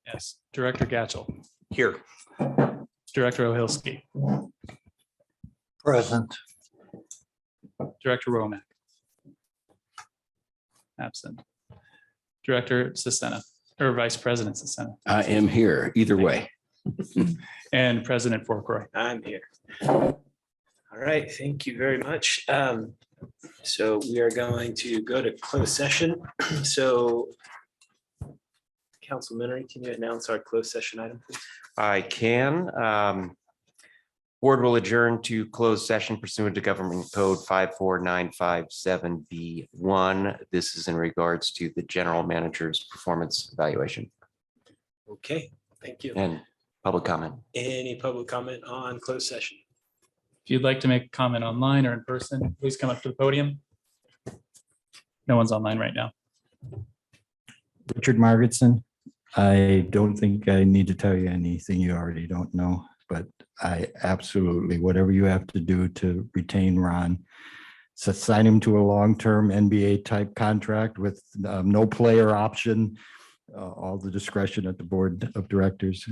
Yes. Director Gatchel, Here. Director Ohilski, Present. Director Romack. Absent. Director Sesena, or Vice President Sesena, I am here either way. and President Fourcroy. I'm here. All right, thank you very much. So we are going to go to closed session. So Council Minnery, can you announce our closed session item, please? I can. Board will adjourn to closed session pursuant to Government Code 54957B1. This is in regards to the general manager's performance evaluation Okay, thank you. and public comment. Any public comment on closed session? If you'd like to make a comment online or in person, please come up to the podium. No one's online right now. Richard Margetson. I don't think I need to tell you anything you already don't know, but I absolutely, whatever you have to do to retain Ron, sign him to a long-term NBA type contract with no player option, all the discretion at the board of directors.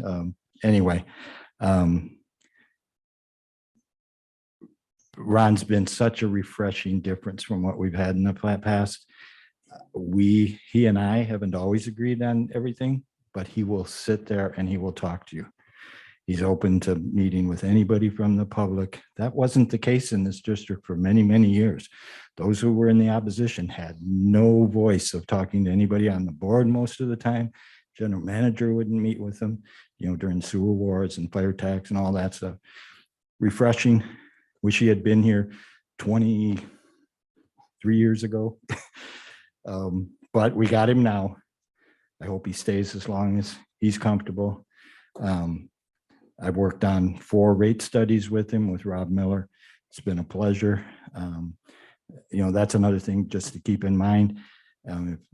Anyway, Ron's been such a refreshing difference from what we've had in the past. He and I haven't always agreed on everything, but he will sit there and he will talk to you. He's open to meeting with anybody from the public. That wasn't the case in this district for many, many years. Those who were in the opposition had no voice of talking to anybody on the board most of the time. General manager wouldn't meet with them, during sewer wars and fire tax and all that stuff. Refreshing. Wish he had been here 23 years ago. But we got him now. I hope he stays as long as he's comfortable. I've worked on 4 rate studies with him with Rob Miller. It's been a pleasure. That's another thing just to keep in mind.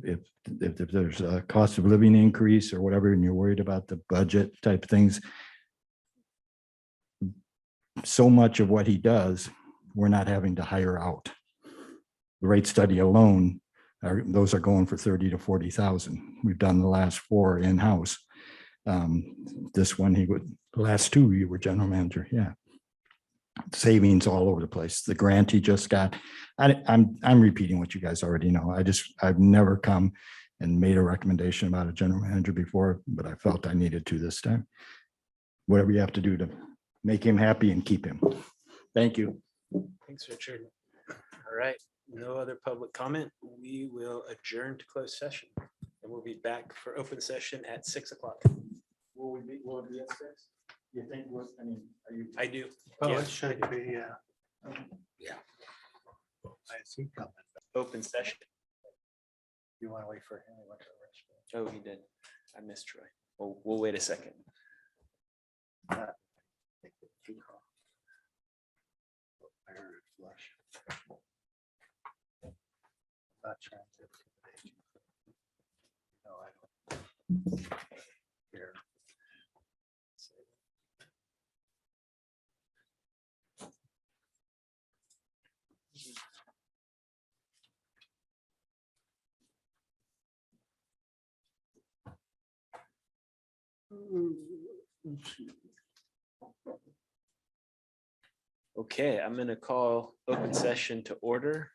If there's a cost of living increase or whatever, and you're worried about the budget type things, so much of what he does, we're not having to hire out. The rate study alone, those are going for 30 to 40,000. We've done the last 4 in-house. This one, the last 2, you were general manager. Yeah. Savings all over the place. The grant he just got. I'm repeating what you guys already know. I've never come and made a recommendation about a general manager before, but I felt I needed to this time. Whatever you have to do to make him happy and keep him. Thank you. Thanks, Richard. All right, no other public comment. We will adjourn to closed session and we'll be back for open session at 6 o'clock. Will it be at 6? You think, I do. Oh, Yeah. it should be, yeah. I see coming. Open session. You want to wait for him? Oh, he did. I missed Troy. We'll wait a second. I heard it flush. Not trying to intimidate you. No, I don't care. Okay, I'm going to call open session to order.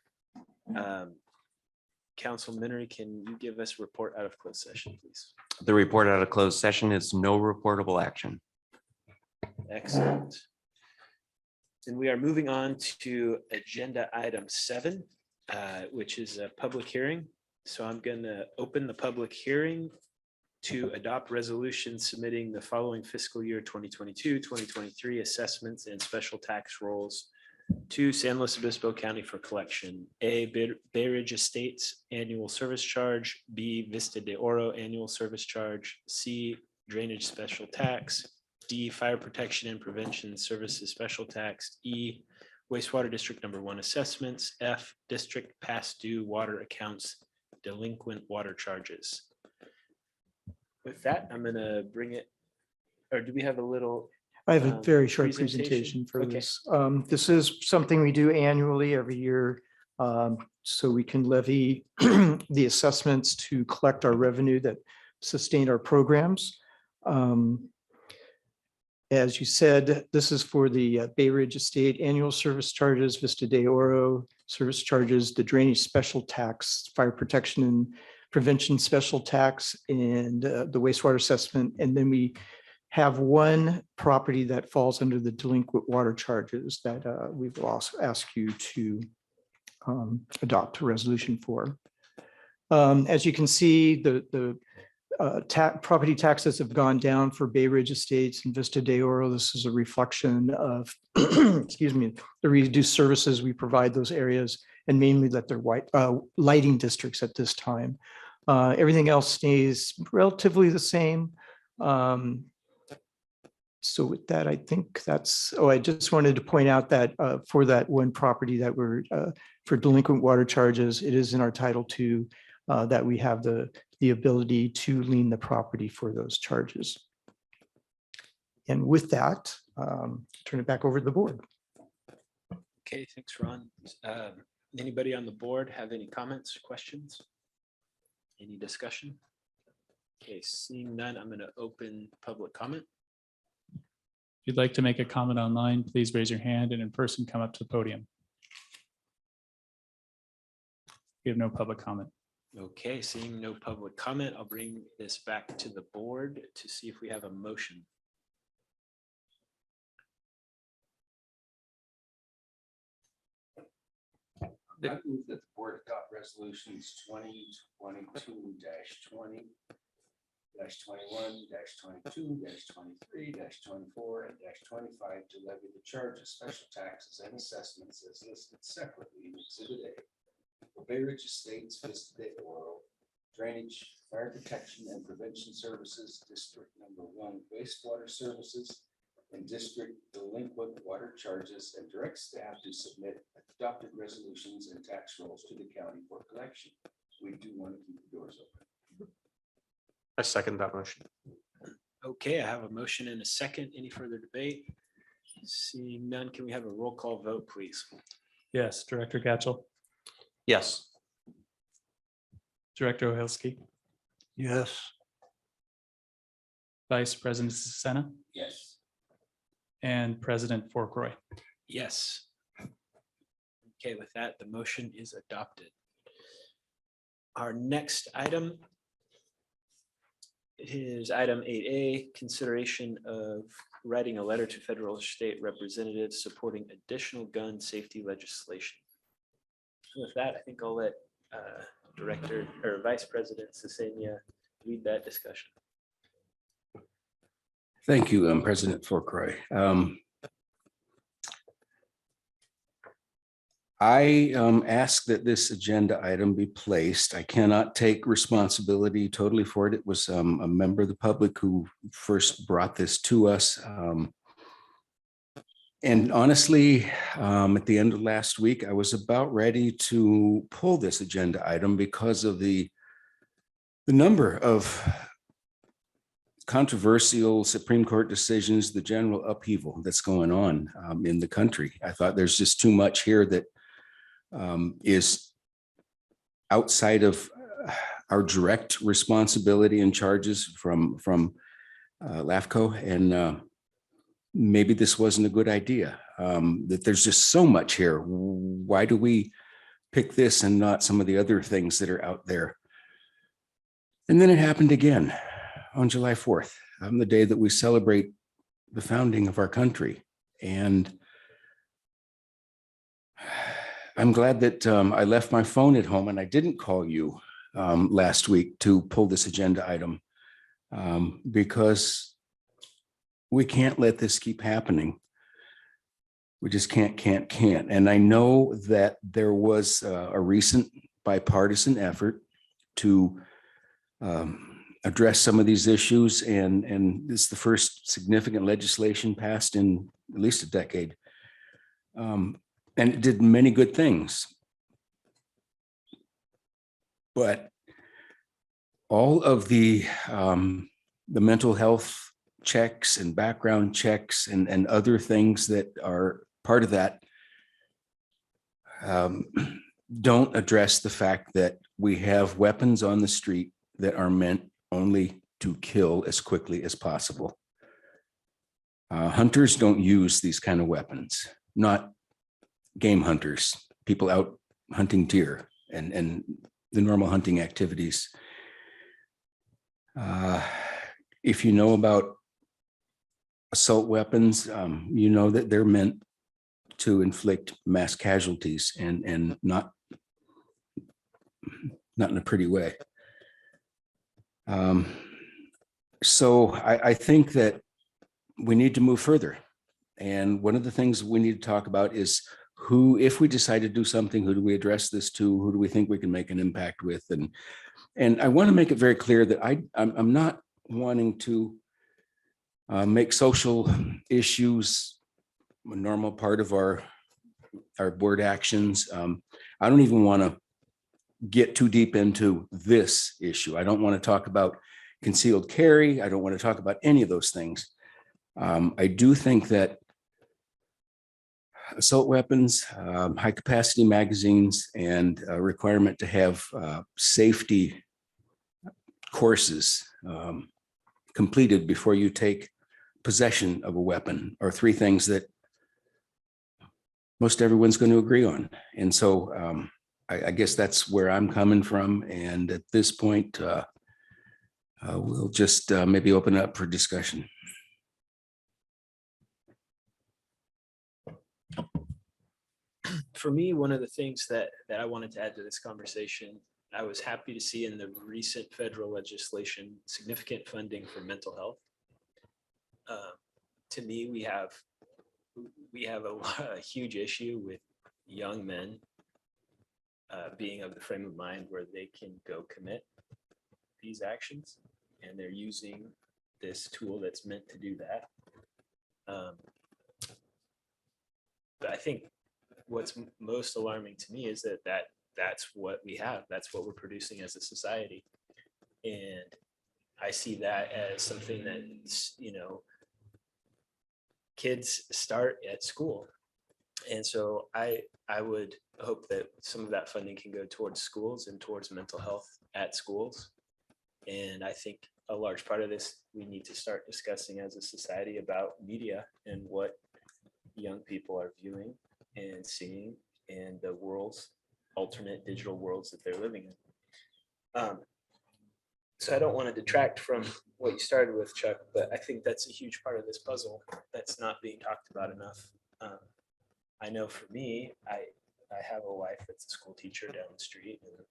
Council Minnery, can you give us a report out of closed session, please? The report out of closed session is no reportable action. Excellent. And we are moving on to agenda item 7, which is a public hearing. So I'm going to open the public hearing to adopt resolution submitting the following fiscal year 2022-2023 assessments and special tax rolls to San Luis Obispo County for collection. A, Bay Ridge Estates annual service charge. B, Vista de Oro annual service charge. C, drainage special tax. D, fire protection and prevention services special tax. E, wastewater district number 1 assessments. F, district past due water accounts delinquent water charges. With that, I'm going to bring it, or do we have a little? I have a very short presentation? presentation for Okay. this. This is something we do annually every year. so we can levy the assessments to collect our revenue that sustain our programs. As you said, this is for the Bay Ridge Estate annual service charges, Vista de Oro service charges, the drainage special tax, fire protection and prevention special tax, and the wastewater assessment. And then we have one property that falls under the delinquent water charges that we've also asked you to adopt a resolution for. As you can see, the property taxes have gone down for Bay Ridge Estates and Vista de Oro. This is a reflection of, excuse me, the reduced services we provide those areas, and mainly that they're lighting districts at this time. Everything else stays relatively the same. So with that, I think that's, I just wanted to point out that for that one property that we're, for delinquent water charges, it is in our Title II that we have the ability to lien the property for those charges. And with that, turn it back over to the board. Okay, thanks, Ron. Anybody on the board have any comments, questions? Any discussion? Okay, seeing none, I'm going to open public comment. If you'd like to make a comment online, please raise your hand, and in person, come up to the podium. We have no public comment. Okay, seeing no public comment, I'll bring this back to the board to see if we have a motion. I move that the board adopt resolutions 2022-20, 20-21, 22, 23, 24, and 25 to levy the charge of special taxes and assessments as listed separately in Exhibit A for Bay Ridge Estates, Vista de Oro, Drainage, Fire Protection and Prevention Services, District Number 1, Wastewater Services, and District Delinquent Water Charges, and direct staff to submit adopted resolutions and tax rolls to the county for collection. We do want to keep the doors open. I second that motion. Okay, I have a motion and a second. Any further debate? Seeing none, can we have a roll call vote, please? Yes, Director Gatchel, Yes. Director Ohelski, Yes. Vice President Sena, Yes. and President Forkroy. Yes. Okay, with that, the motion is adopted. Our next item is item 8A, consideration of writing a letter to federal or state representatives supporting additional gun safety legislation. With that, I think I'll let Director or Vice President Sesenia lead that discussion. Thank you, President Forkroy. I ask that this agenda item be placed. I cannot take responsibility totally for it. It was a member of the public who first brought this to us. And honestly, at the end of last week, I was about ready to pull this agenda item because of the number of controversial Supreme Court decisions, the general upheaval that's going on in the country. I thought there's just too much here that is outside of our direct responsibility and charges from LAFCO, and maybe this wasn't a good idea. That there's just so much here. Why do we pick this and not some of the other things that are out there? And then it happened again on July 4th, the day that we celebrate the founding of our country. And I'm glad that I left my phone at home and I didn't call you last week to pull this agenda item because we can't let this keep happening. We just can't. And I know that there was a recent bipartisan effort to address some of these issues, and this is the first significant legislation passed in at least a decade. And it did many good things. But all of the mental health checks and background checks and other things that are part of that, don't address the fact that we have weapons on the street that are meant only to kill as quickly as possible. Hunters don't use these kind of weapons, not game hunters, people out hunting deer and the normal hunting activities. If you know about assault weapons, you know that they're meant to inflict mass casualties and not in a pretty way. So I think that we need to move further. And one of the things we need to talk about is who, if we decide to do something, who do we address this to? Who do we think we can make an impact with? And I want to make it very clear that I'm not wanting to make social issues a normal part of our board actions. I don't even want to get too deep into this issue. I don't want to talk about concealed carry. I don't want to talk about any of those things. I do think that assault weapons, high capacity magazines, and a requirement to have safety courses completed before you take possession of a weapon are three things that most everyone's going to agree on. And so I guess that's where I'm coming from. And at this point, we'll just maybe open up for discussion. For me, one of the things that I wanted to add to this conversation, I was happy to see in the recent federal legislation, significant funding for mental health. To me, we have a huge issue with young men being of the frame of mind where they can go commit these actions, and they're using this tool that's meant to do that. But I think what's most alarming to me is that's what we have. That's what we're producing as a society. And I see that as something that, kids start at school. And so I would hope that some of that funding can go towards schools and towards mental health at schools. And I think a large part of this, we need to start discussing as a society about media and what young people are viewing and seeing and the alternate digital worlds that they're living in. So I don't want to detract from what you started with, Chuck, but I think that's a huge part of this puzzle that's not being talked about enough. I know for me, I have a wife that's a school teacher down the street, and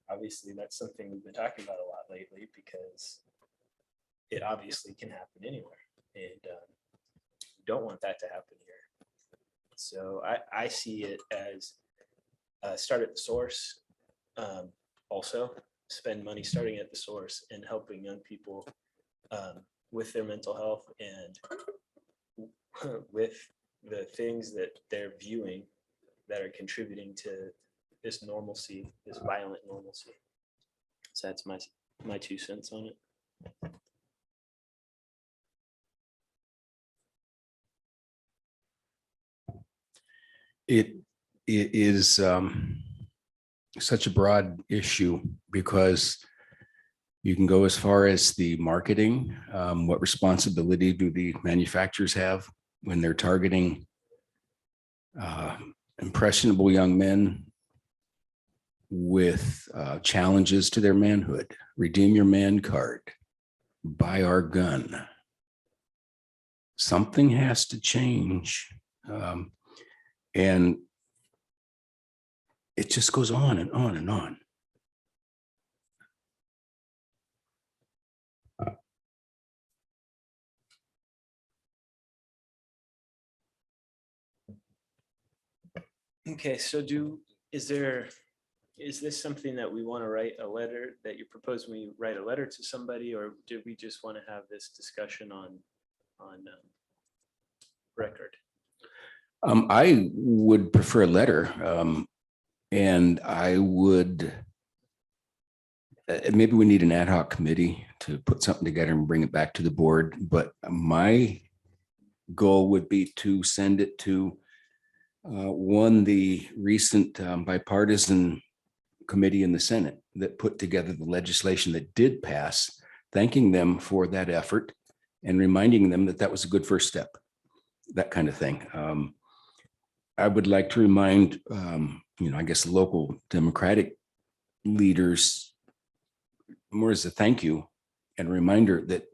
obviously that's something we've been talking about a lot lately because it obviously can happen anywhere, and we don't want that to happen here. So I see it as start at the source. Also, spend money starting at the source and helping young people with their mental health and with the things that they're viewing that are contributing to this normalcy, this violent normalcy. So that's my 2 cents on it. It is such a broad issue because you can go as far as the marketing. What responsibility do the manufacturers have when they're targeting impressionable young men with challenges to their manhood? Redeem your man card, buy our gun. Something has to change. And it just goes on and on and on. Okay, so is this something that we want to write a letter, that you're proposing we write a letter to somebody, or do we just want to have this discussion on record? I would prefer a letter, and I would, maybe we need an ad hoc committee to put something together and bring it back to the board. But my goal would be to send it to won the recent bipartisan committee in the Senate that put together the legislation that did pass, thanking them for that effort and reminding them that that was a good first step, that kind of thing. I would like to remind, I guess, local Democratic leaders more as a thank you and reminder that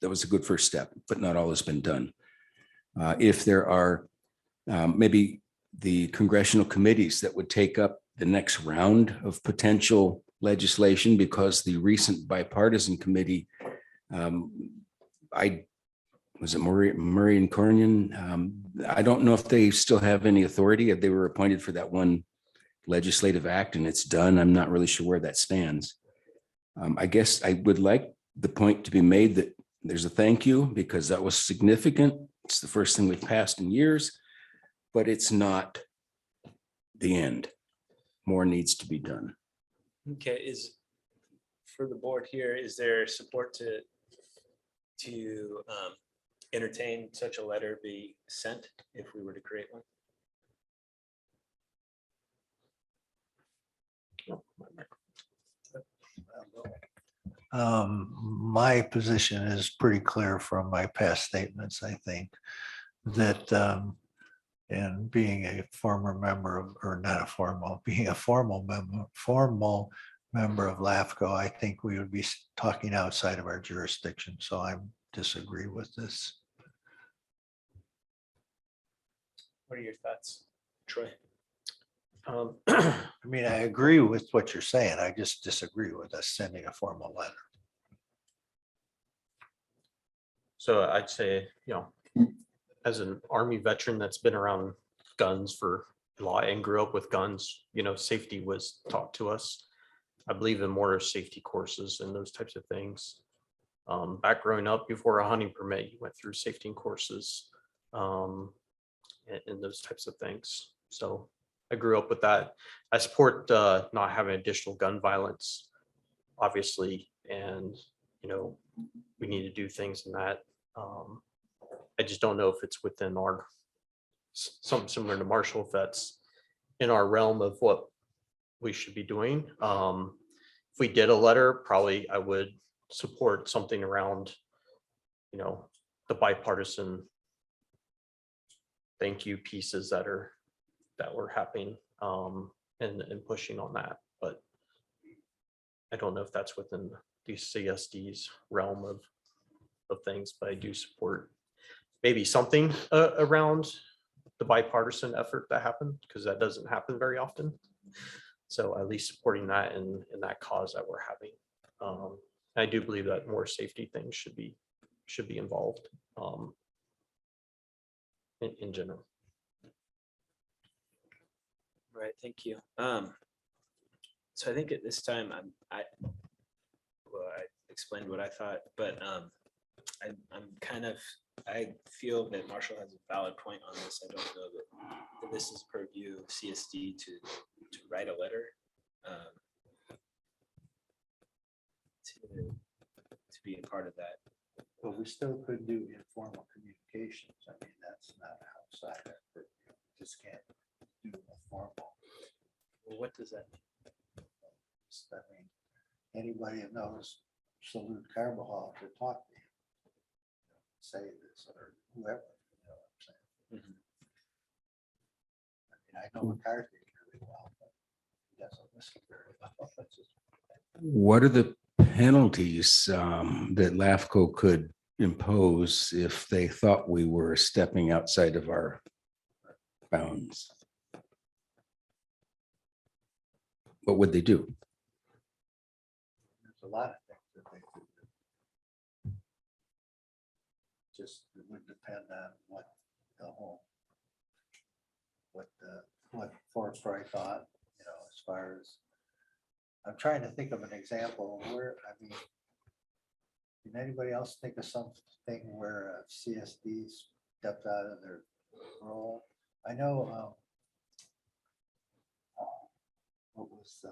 that was a good first step, but not all has been done. If there are maybe the congressional committees that would take up the next round of potential legislation, because the recent bipartisan committee, was it Murray and Cornyn? I don't know if they still have any authority. They were appointed for that one legislative act and it's done. I'm not really sure where that stands. I guess I would like the point to be made that there's a thank you because that was significant. It's the first thing we've passed in years, but it's not the end. More needs to be done. Okay, is for the board here, is there support to entertain such a letter be sent if we were to create one? My position is pretty clear from my past statements, I think, that and being a former member of, or not a formal, being a formal member of LAFCO, I think we would be talking outside of our jurisdiction. So I disagree with this. What are your thoughts, Troy? I mean, I agree with what you're saying. I just disagree with us sending a formal letter. So I'd say, as an Army veteran that's been around guns for a lot and grew up with guns, safety was taught to us. I believe in more safety courses and those types of things. Back growing up, before a hunting permit, you went through safety courses and those types of things. So I grew up with that. I support not having additional gun violence, obviously, and we need to do things in that. I just don't know if it's within our, something similar to Marshall, if that's in our realm of what we should be doing. If we did a letter, probably I would support something around, the bipartisan thank you pieces that were happening and pushing on that. But I don't know if that's within the CSD's realm of things, but I do support maybe something around the bipartisan effort that happened, because that doesn't happen very often. So at least supporting that in that cause that we're having. I do believe that more safety things should be involved in general. Right, thank you. So I think at this time I explained what I thought, but I feel that Marshall has a valid point on this. I don't know that this is purview of CSD to write a letter to be a part of that. But we still could do informal communications. I mean, that's not outside our purview. Just can't do a formal. Well, what does that mean? I mean, anybody that knows Salute Carbajal to talk to him, say this or whoever, you know what I'm saying? Mhm. I mean, I know McCarthy really well, but he doesn't listen very well. That's just- What are the penalties that LAFCO could impose if they thought we were stepping outside of our bounds? What would they do? There's a lot of things that they could do. Just it would depend on what Forestry thought, as far as, I'm trying to think of an example where, I mean, can anybody else think of something where CSD stepped out of their role? I know, what was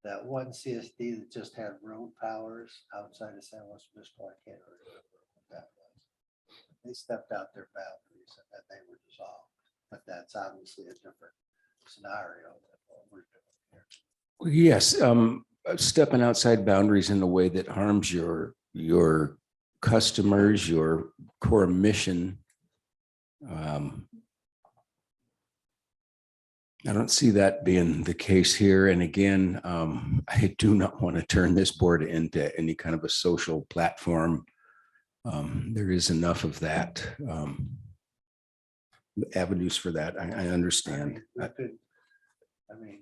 that one CSD that just had road powers outside of San Luis Obispo? I can't remember what that was. They stepped out their boundaries and then they were dissolved. but that's obviously a different scenario than what we're doing here. Yes, stepping outside boundaries in a way that harms your customers, your core mission. I don't see that being the case here. And again, I do not want to turn this board into any kind of a social platform. There is enough of that. Avenues for that. I understand. We could, I mean,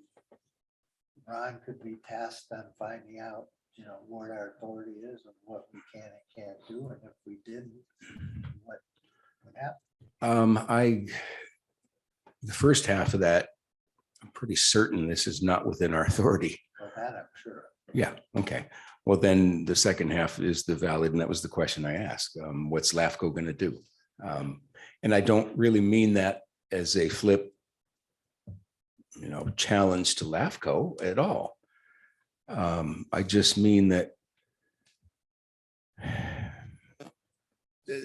Ron could be tasked on finding out, you know, what our authority is and what we can and can't do, and if we didn't, what would happen? The first half of that, I'm pretty certain this is not within our authority. Well, that I'm sure. Yeah, okay. Well, then the second half is the valid, and that was the question I asked. What's LAFCO going to do? And I don't really mean that as a flip, you know, challenge to LAFCO at all. I just mean that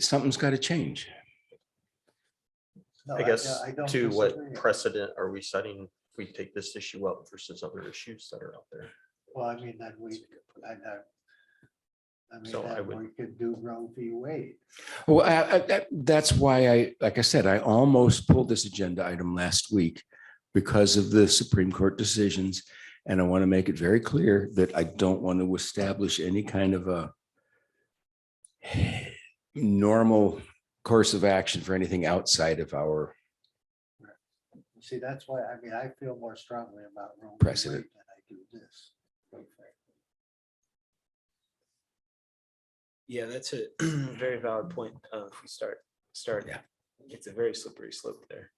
something's got to change. No, I guess don't to what disagree. precedent are we setting if we take this issue up versus other issues that are out there? Well, I mean, then I mean, So I then would- we could do Roe v. Wade. Well, that's why like I said, I almost pulled this agenda item last week because of the Supreme Court decisions. And I want to make it very clear that I don't want to establish any kind of a normal course of action for anything outside of our See, that's why, I mean, I feel more strongly about Roe v. Wade Precedent. than I do this. quite frankly. Yeah, that's a very valid point. If we start, Yeah. it's a very slippery slope there.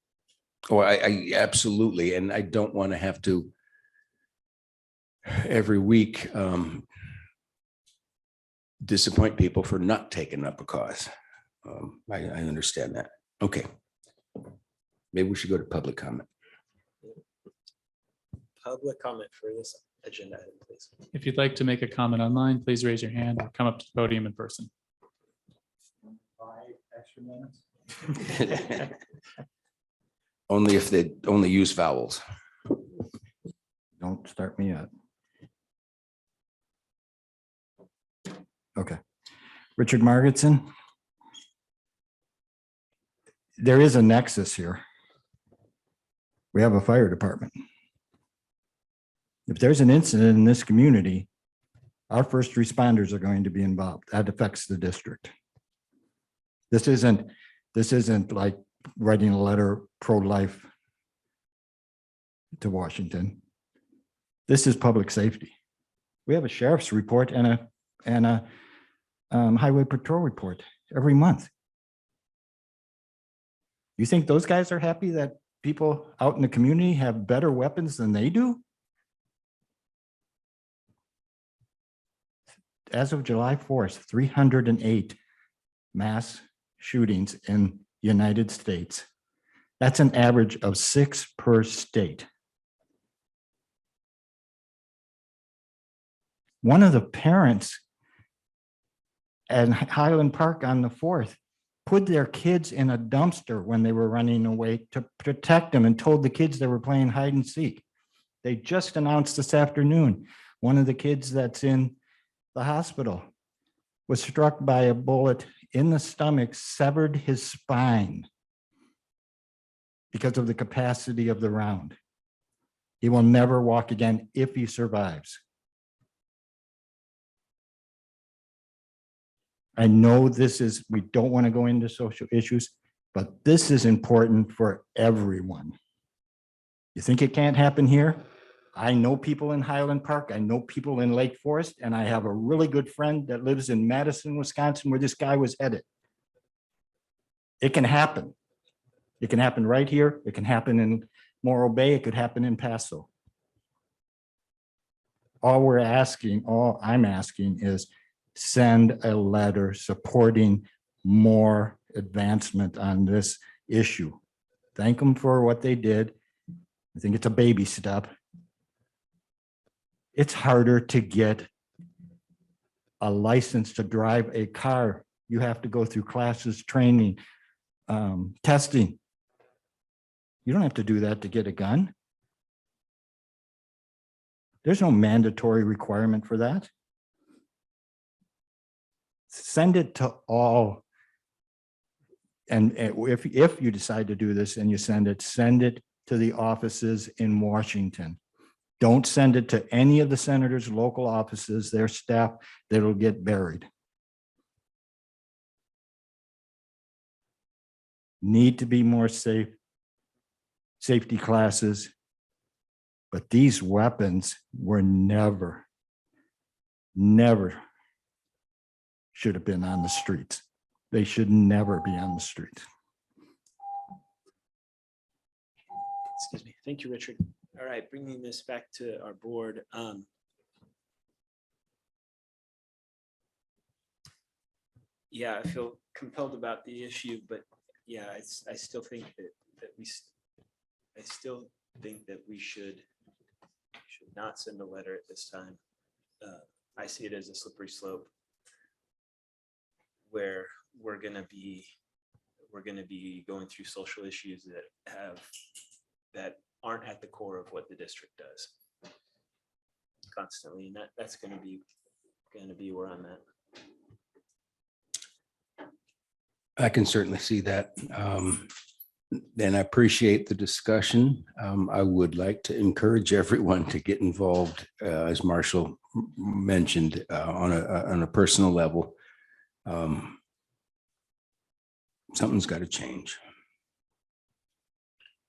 Oh, I absolutely, and I don't want to have to every week disappoint people for not taking up a cause. I understand that. Okay. Maybe we should go to public comment. Public comment for this agenda item, please. If you'd like to make a comment online, please raise your hand or come up to the podium in person. 5 extra minutes. Only if they only use vowels. Don't start me yet. Okay. Richard Margetson. There is a nexus here. We have a fire department. If there's an incident in this community, our first responders are going to be involved. That affects the district. This isn't like writing a letter pro-life to Washington. This is public safety. We have a sheriff's report and a highway patrol report every month. You think those guys are happy that people out in the community have better weapons than they do? As of July 4th, 308 mass shootings in the United States. That's an average of 6 per state. One of the parents at Highland Park on the 4th put their kids in a dumpster when they were running away to protect them and told the kids they were playing hide and seek. They just announced this afternoon, one of the kids that's in the hospital was struck by a bullet in the stomach, severed his spine because of the capacity of the round. He will never walk again if he survives. I know we don't want to go into social issues, but this is important for everyone. You think it can't happen here? I know people in Highland Park. I know people in Lake Forest, and I have a really good friend that lives in Madison, Wisconsin, where this guy was headed. It can happen. It can happen right here. It can happen in Morro Bay. It could happen in Paso. All I'm asking is send a letter supporting more advancement on this issue. Thank them for what they did. I think it's a baby step. It's harder to get a license to drive a car. You have to go through classes, training, testing. You don't have to do that to get a gun. There's no mandatory requirement for that. Send it to all. And if you decide to do this and you send it to the offices in Washington. Don't send it to any of the senators' local offices, their staff, that'll get buried. Need to be more safe, safety classes. But these weapons were never should have been on the streets. They should never be on the streets. Excuse me. Thank you, Richard. All right, bringing this back to our board. Yeah, I feel compelled about the issue, but yeah, I still think that we should not send a letter at this time. I see it as a slippery slope where we're gonna be going through social issues that aren't at the core of what the district does constantly, and that's gonna be where I'm at. I can certainly see that. And I appreciate the discussion. I would like to encourage everyone to get involved, as Marshall mentioned, on a personal level. Something's got to change.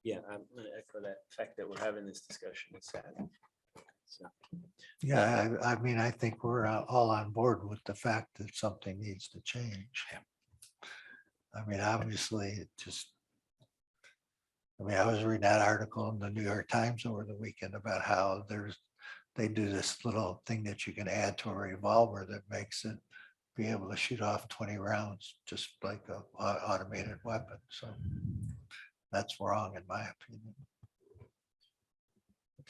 Yeah, I'm gonna echo that fact that we're having this discussion. It's sad. So, Yeah, I mean, I think we're all on board with the fact that something needs to change. I mean, obviously, I was reading that article in the New York Times over the weekend about how they do this little thing that you can add to a revolver that makes it be able to shoot off 20 rounds, just like a automated weapon. So that's wrong, in my opinion.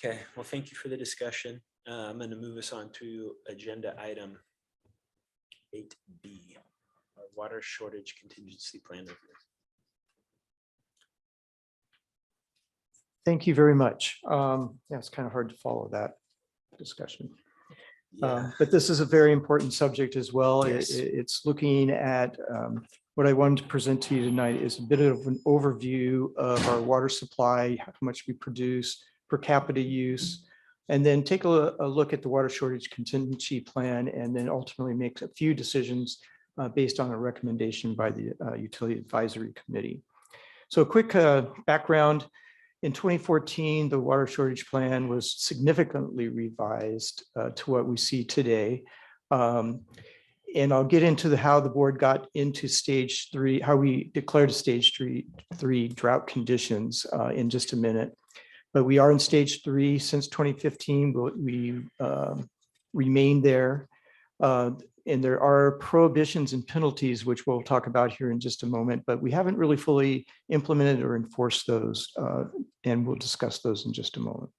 okay, well, thank you for the discussion. I'm going to move us on to agenda item 8B, our water shortage contingency plan review. Thank you very much. Yeah, it's kind of hard to follow that discussion. Yeah, But this is a very important subject as well. Yes. It's looking at what I wanted to present to you tonight is a bit of an overview of our water supply, how much we produce, per capita use, and then take a look at the water shortage contingency plan, and then ultimately make a few decisions based on a recommendation by the Utility Advisory Committee. So a quick background. In 2014, the water shortage plan was significantly revised to what we see today. And I'll get into how the board got into stage 3, how we declared a stage 3 drought conditions in just a minute. But we are in stage 3 since 2015. We remain there. And there are prohibitions and penalties, which we'll talk about here in just a moment, but we haven't really fully implemented or enforced those, and we'll discuss those in just a moment.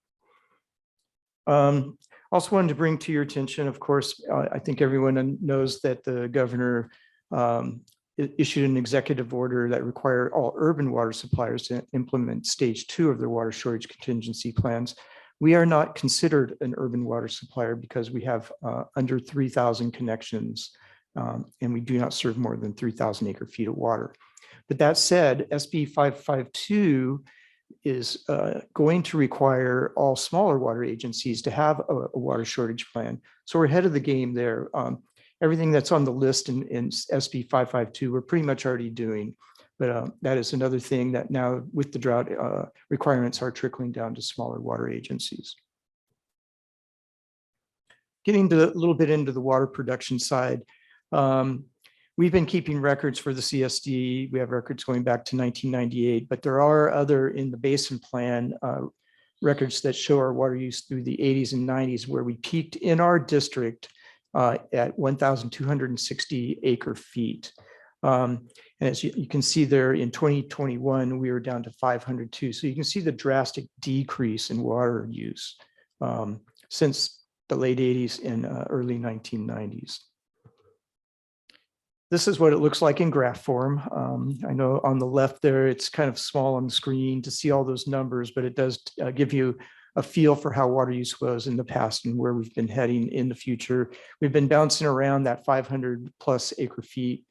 Also wanted to bring to your attention, of course, I think everyone knows that the governor issued an executive order that required all urban water suppliers to implement stage 2 of their water shortage contingency plans. We are not considered an urban water supplier because we have under 3,000 connections, and we do not serve more than 3,000 acre feet of water. But that said, SB 552 is going to require all smaller water agencies to have a water shortage plan. So we're ahead of the game there. Everything that's on the list in SB 552, we're pretty much already doing. But that is another thing that now with the drought requirements are trickling down to smaller water agencies. Getting a little bit into the water production side, we've been keeping records for the CSD. We have records going back to 1998, but there are other in the basin plan records that show our water use through the 80s and 90s, where we peaked in our district at 1,260 acre feet. And as you can see there in 2021, we were down to 502. So you can see the drastic decrease in water use since the late 80s and early 1990s. This is what it looks like in graph form. I know on the left there, it's kind of small on the screen to see all those numbers, but it does give you a feel for how water use was in the past and where we've been heading in the future. We've been bouncing around that 500 plus acre feet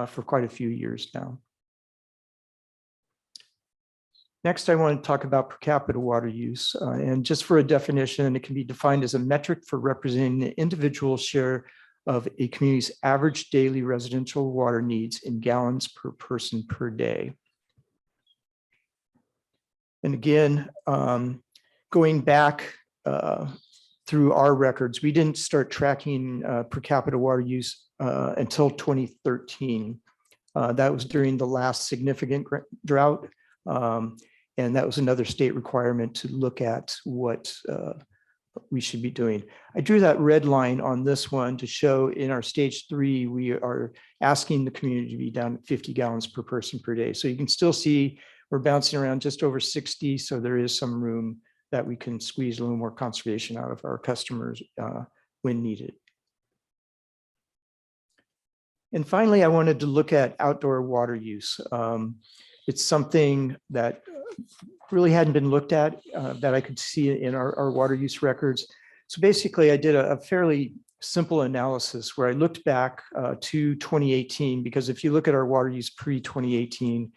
for quite a few years now. Next, I want to talk about per capita water use. And just for a definition, it can be defined as a metric for representing the individual share of a community's average daily residential water needs in gallons per person per day. And again, going back through our records, we didn't start tracking per capita water use until 2013. That was during the last significant drought. And that was another state requirement to look at what we should be doing. I drew that red line on this one to show in our stage 3, we are asking the community to be down at 50 gallons per person per day. So you can still see we're bouncing around just over 60. So there is some room that we can squeeze a little more conservation out of our customers when needed. And finally, I wanted to look at outdoor water use. It's something that really hadn't been looked at that I could see in our water use records. So basically, I did a fairly simple analysis where I looked back to 2018, because if you look at our water use pre-2018,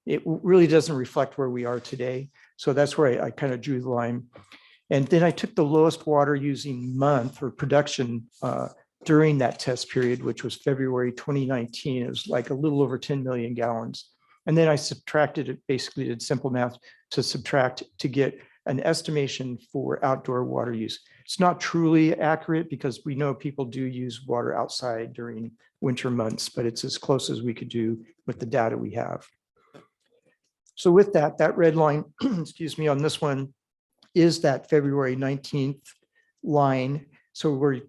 it really doesn't reflect where we are today. So that's where I kind of drew the line. And then I took the lowest water using month or production during that test period, which was February 2019. It was like a little over 10 million gallons. And then I subtracted it, basically did simple math to subtract to get an estimation for outdoor water use. It's not truly accurate because we know people do use water outside during winter months, but it's as close as we could do with the data we have. So with that, that red line, excuse me, on this one is that February 19th line. So we're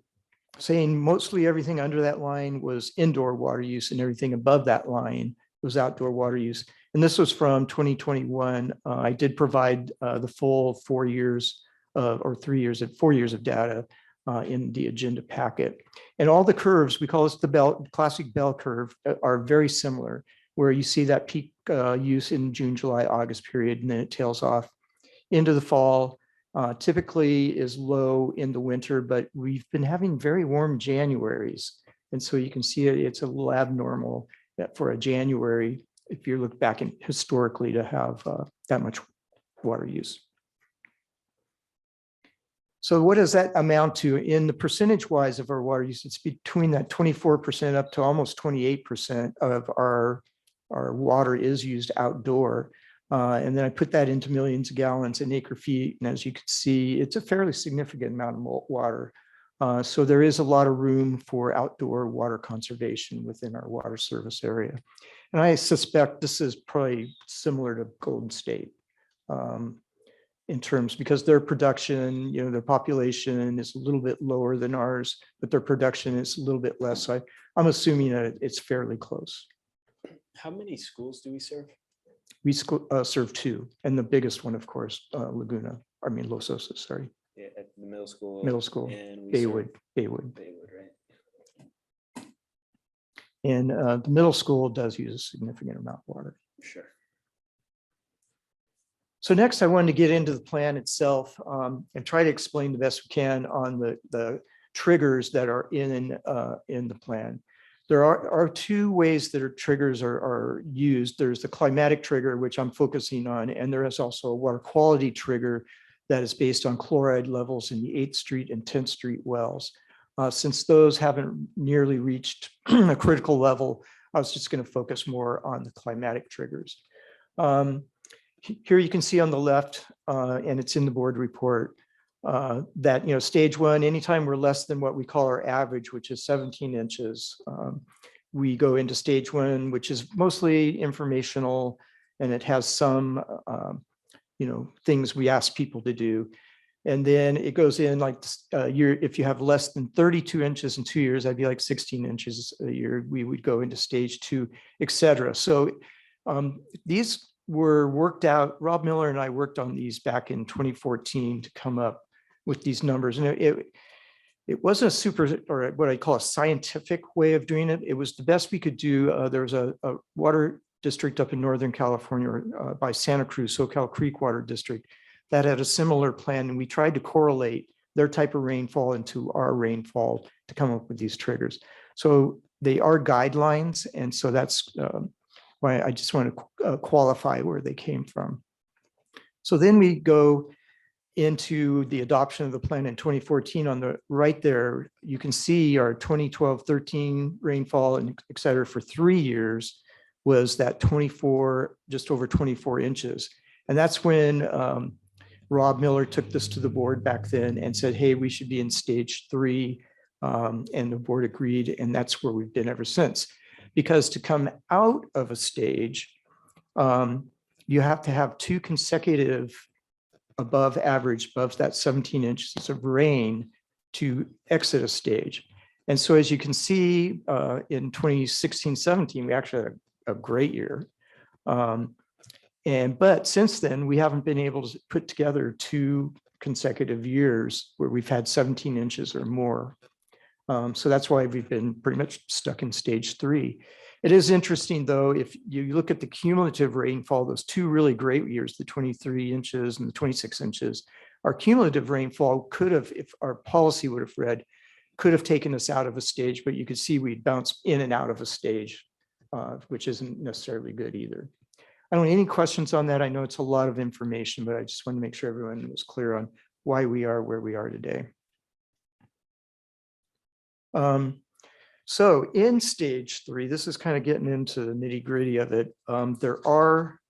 saying mostly everything under that line was indoor water use and everything above that line was outdoor water use. And this was from 2021. I did provide the full 4 years or 3 years of 4 years of data in the agenda packet. And all the curves, we call this the classic bell curve, are very similar, where you see that peak use in June, July, August period, and then it tails off into the fall. Typically is low in the winter, but we've been having very warm Januaries. And so you can see it's a little abnormal that for a January, if you look back in historically, to have that much water use. So what does that amount to in the percentage wise of our water use? It's between that 24% up to almost 28% of our water is used outdoor. And then I put that into millions of gallons and acre feet. And as you can see, it's a fairly significant amount of water. So there is a lot of room for outdoor water conservation within our water service area. And I suspect this is probably similar to Golden State in terms, because their production, you know, their population is a little bit lower than ours, but their production is a little bit less. So I'm assuming that it's fairly close. How many schools do we serve? We serve 2, and the biggest one, of course, Los Osos, sorry. Yeah, at the middle school. Middle school, And we Baywood, Baywood, right? And the middle school does use a significant amount of water. Sure. So next I wanted to get into the plan itself and try to explain the best we can on the triggers that are in the plan. There are 2 ways that triggers are used. There's the climatic trigger, which I'm focusing on, and there is also a water quality trigger that is based on chloride levels in the 8th Street and 10th Street wells. Since those haven't nearly reached a critical level, I was just going to focus more on the climatic triggers. Here you can see on the left, and it's in the board report, that, you know, stage 1, anytime we're less than what we call our average, which is 17 inches, we go into stage 1, which is mostly informational, and it has some, you know, things we ask people to do. And then it goes in like if you have less than 32 inches in 2 years, that'd be like 16 inches a year. We would go into stage 2, et cetera. So these were worked out. Rob Miller and I worked on these back in 2014 to come up with these numbers. And it wasn't a super, or what I call a scientific way of doing it. It was the best we could do. There was a water district up in Northern California by Santa Cruz, SoCal Creek Water District, that had a similar plan. And we tried to correlate their type of rainfall into our rainfall to come up with these triggers. So they are guidelines. And so that's why I just want to qualify where they came from. So then we go into the adoption of the plan in 2014. On the right there, you can see our 2012-13 rainfall and et cetera for 3 years was that 24, just over 24 inches. And that's when Rob Miller took this to the board back then and said, hey, we should be in stage 3. And the board agreed. And that's where we've been ever since. Because to come out of a stage, you have to have 2 consecutive above average, above that 17 inches of rain to exit a stage. And so as you can see, in 2016-17, we actually had a great year. But since then, we haven't been able to put together 2 consecutive years where we've had 17 inches or more. So that's why we've been pretty much stuck in stage 3. It is interesting, though, if you look at the cumulative rainfall, those 2 really great years, the 23 inches and the 26 inches, our cumulative rainfall could have, if our policy would have read, could have taken us out of a stage, but you could see we'd bounce in and out of a stage, which isn't necessarily good either. I don't know, any questions on that? I know it's a lot of information, but I just want to make sure everyone was clear on why we are where we are today. So in stage 3, this is kind of getting into the nitty gritty of it. There are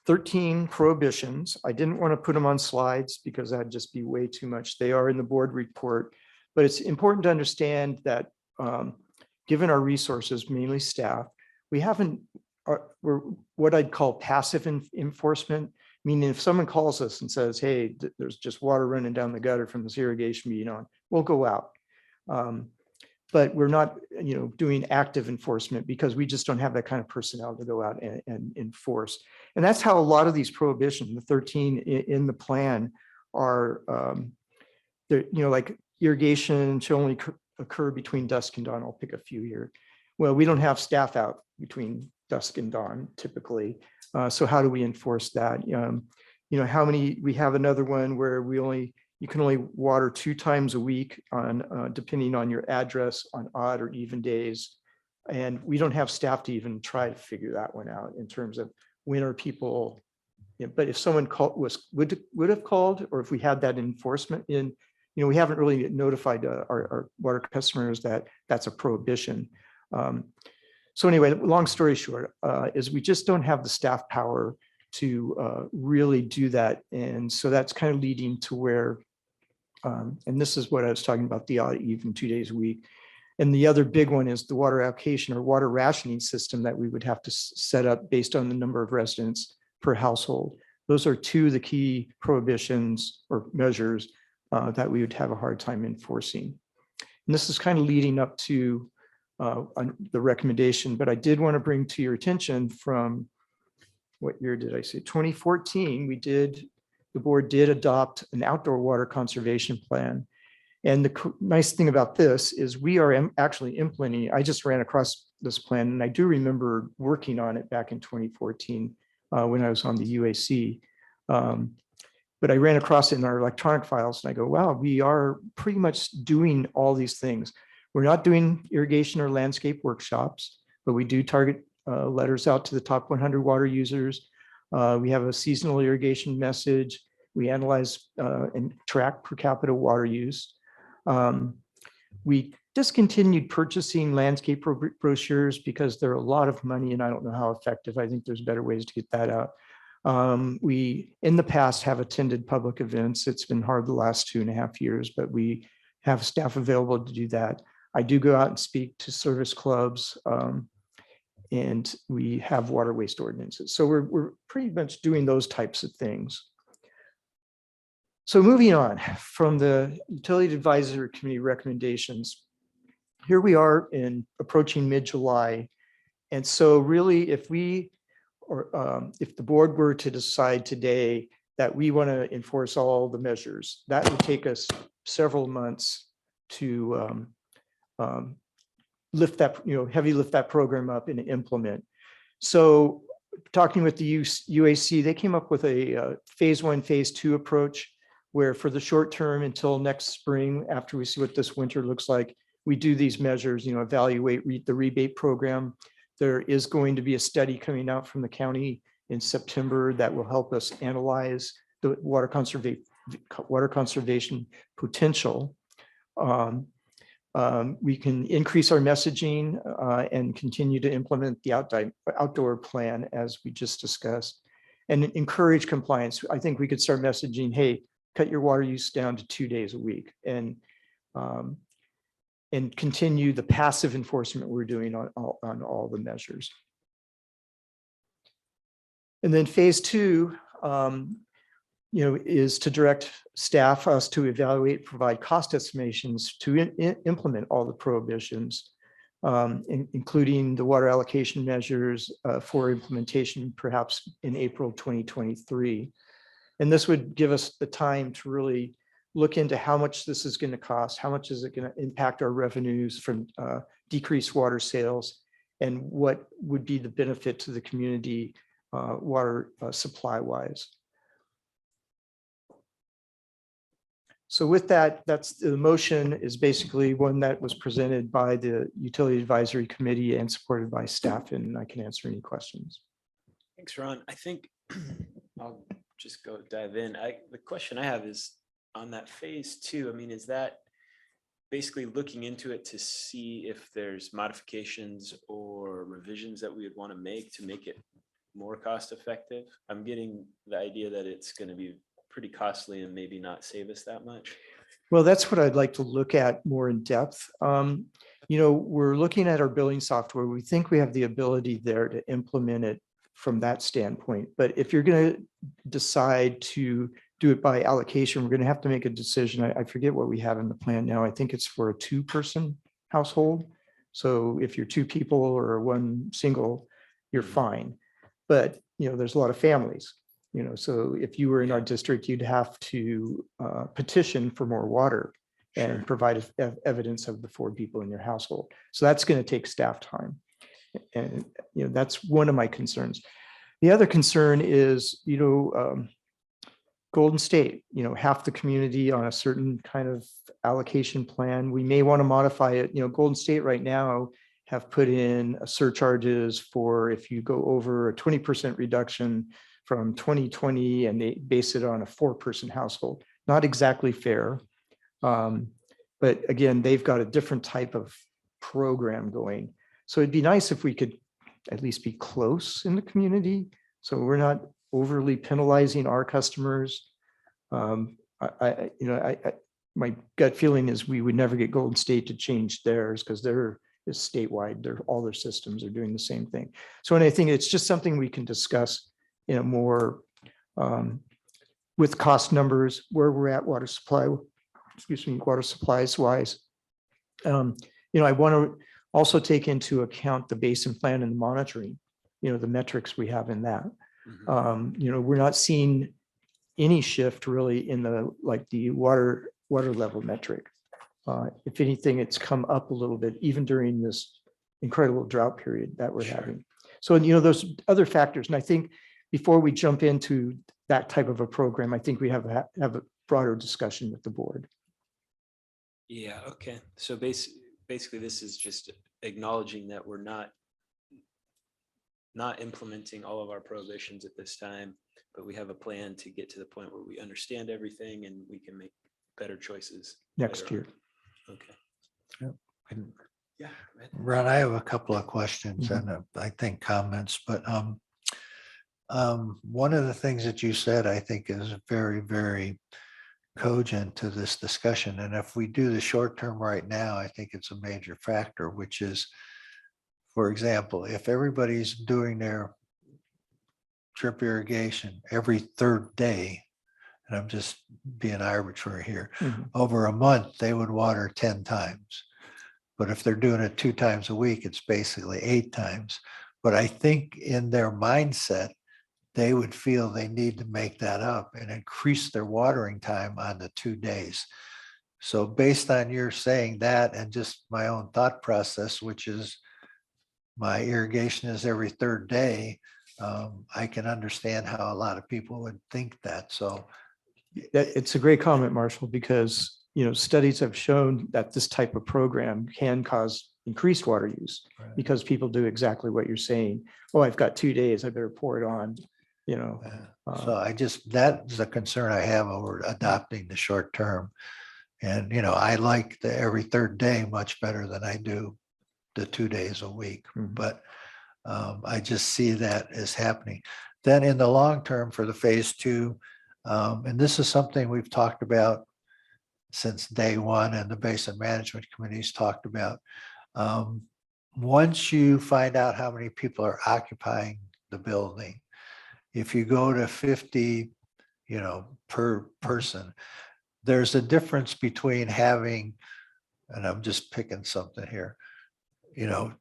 13 prohibitions. I didn't want to put them on slides because that'd just be way too much. They are in the board report, but it's important to understand that given our resources, mainly staff, we haven't, we're what I'd call passive enforcement, meaning if someone calls us and says, hey, there's just water running down the gutter from this irrigation being on, we'll go out. But we're not, doing active enforcement because we just don't have that kind of personnel to go out and enforce. And that's how a lot of these prohibitions, the 13 in the plan, are, like irrigation should only occur between dusk and dawn. I'll pick a few here. Well, we don't have staff out between dusk and dawn typically. So how do we enforce that? How many? We have another one where you can only water 2 times a week on depending on your address on odd or even days. And we don't have staff to even try to figure that one out in terms of when are people, but if someone would have called, or if we had that enforcement in, we haven't really notified our water customers that that's a prohibition. So anyway, long story short, is we just don't have the staff power to really do that. And so that's kind of leading to where, and this is what I was talking about, the odd even 2 days a week. And the other big one is the water allocation or water rationing system that we would have to set up based on the number of residents per household. Those are 2 of the key prohibitions or measures that we would have a hard time enforcing. And this is kind of leading up to the recommendation, but I did want to bring to your attention from, what year did I say? 2014, the board did adopt an outdoor water conservation plan. And the nice thing about this is we are actually implementing, I just ran across this plan and I do remember working on it back in 2014 when I was on the UAC. But I ran across it in our electronic files and I go, wow, we are pretty much doing all these things. We're not doing irrigation or landscape workshops, but we do target letters out to the top 100 water users. We have a seasonal irrigation message. We analyze and track per capita water use. We discontinued purchasing landscape brochures because they're a lot of money and I don't know how effective. I think there's better ways to get that out. We, in the past, have attended public events. It's been hard the last 2.5 years, but we have staff available to do that. I do go out and speak to service clubs, and we have water waste ordinances. So we're pretty much doing those types of things. So moving on from the Utility Advisory Committee recommendations, here we are in approaching mid-July. And so really, if the board were to decide today that we want to enforce all the measures. That would take us several months to lift that, heavy lift that program up and implement. So talking with the UAC, they came up with a phase 1, phase 2 approach, where for the short term until next spring, after we see what this winter looks like, we do these measures, evaluate the rebate program. There is going to be a study coming out from the county in September that will help us analyze the water conservation potential. We can increase our messaging and continue to implement the outdoor plan as we just discussed, and encourage compliance. I think we could start messaging, hey, cut your water use down to 2 days a week, and continue the passive enforcement we're doing on all the measures. And then phase 2, is to direct staff us to evaluate, provide cost estimations to implement all the prohibitions, including the water allocation measures for implementation, perhaps in April 2023. And this would give us the time to really look into how much this is going to cost, how much is it going to impact our revenues from decreased water sales, and what would be the benefit to the community water supply wise. So with that, that's the motion is basically one that was presented by the Utility Advisory Committee and supported by staff, and I can answer any questions. Thanks, Ron. I think I'll just go dive in. The question I have is on that phase 2. I mean, is that basically looking into it to see if there's modifications or revisions that we would want to make it more cost effective? I'm getting the idea that it's going to be pretty costly and maybe not save us that much. Well, that's what I'd like to look at more in depth. We're looking at our billing software. We think we have the ability there to implement it from that standpoint. But if you're going to decide to do it by allocation, we're going to have to make a decision. I forget what we have in the plan now. I think it's for a 2-person household. So if you're 2 people or 1 single, you're fine. But, there's a lot of families. So if you were in our district, you'd have to petition for more water and provide evidence of the 4 people in your household. So that's going to take staff time. And, that's one of my concerns. The other concern is, Golden State, half the community on a certain kind of allocation plan. We may want to modify it. Golden State right now have put in surcharges for if you go over a 20% reduction from 2020, and they base it on a 4-person household. Not exactly fair. But again, they've got a different type of program going. So it'd be nice if we could at least be close in the community, so we're not overly penalizing our customers. My gut feeling is we would never get Golden State to change theirs because they're statewide. All their systems are doing the same thing. So, and I think it's just something we can discuss in a more with cost numbers, where we're at water supplies wise. I want to also take into account the basin plan and the monitoring, the metrics we have in that. We're not seeing any shift really in the water level metric. If anything, it's come up a little bit, even during this incredible drought period that we're having. So, those other factors. And I think before we jump into that type of a program, I think we have a broader discussion with the board. Yeah. Okay. So basically this is just acknowledging that we're not implementing all of our prohibitions at this time, but we have a plan to get to the point where we understand everything and we can make better choices Next year. Okay. Yeah. Ron, I have a couple of questions and I think comments, but one of the things that you said, I think is very, very cogent to this discussion. And if we do the short term right now, I think it's a major factor, which is, for example, if everybody's doing their drip irrigation every 3rd day, and I'm just being arbitrary here, over a month, they would water 10 times. But if they're doing it 2 times a week, it's basically 8 times. But I think in their mindset, they would feel they need to make that up and increase their watering time on the 2 days. So based on your saying that and just my own thought process, which is my irrigation is every 3rd day, I can understand how a lot of people would think that. So It's a great comment, Marshall, because, studies have shown that this type of program can cause increased water use Right. because people do exactly what you're saying. Oh, I've got 2 days, I better pour it on, So that's a concern I have over adopting the short term. And, I like the every 3rd day much better than I do the 2 days a week. Mhm. But I just see that as happening. Then in the long term for the phase 2, and this is something we've talked about since day one and the Basin Management Committee's talked about. Once you find out how many people are occupying the building, if you go to 50, per person, there's a difference between having, and I'm just picking something here,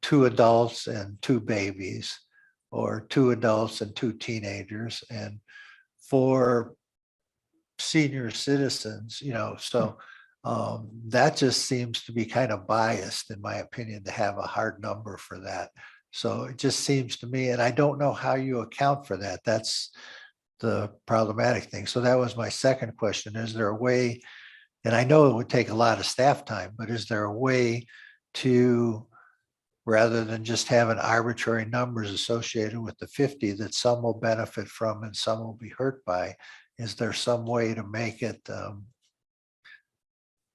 2 adults and 2 babies, or 2 adults and 2 teenagers, and 4 senior citizens, so that just seems to be kind of biased, in my opinion, to have a hard number for that. So it just seems to me, and I don't know how you account for that. That's the problematic thing. So that was my second question. Is there a way, and I know it would take a lot of staff time, but is there a way to, rather than just having arbitrary numbers associated with the 50 that some will benefit from and some will be hurt by, is there some way to make it,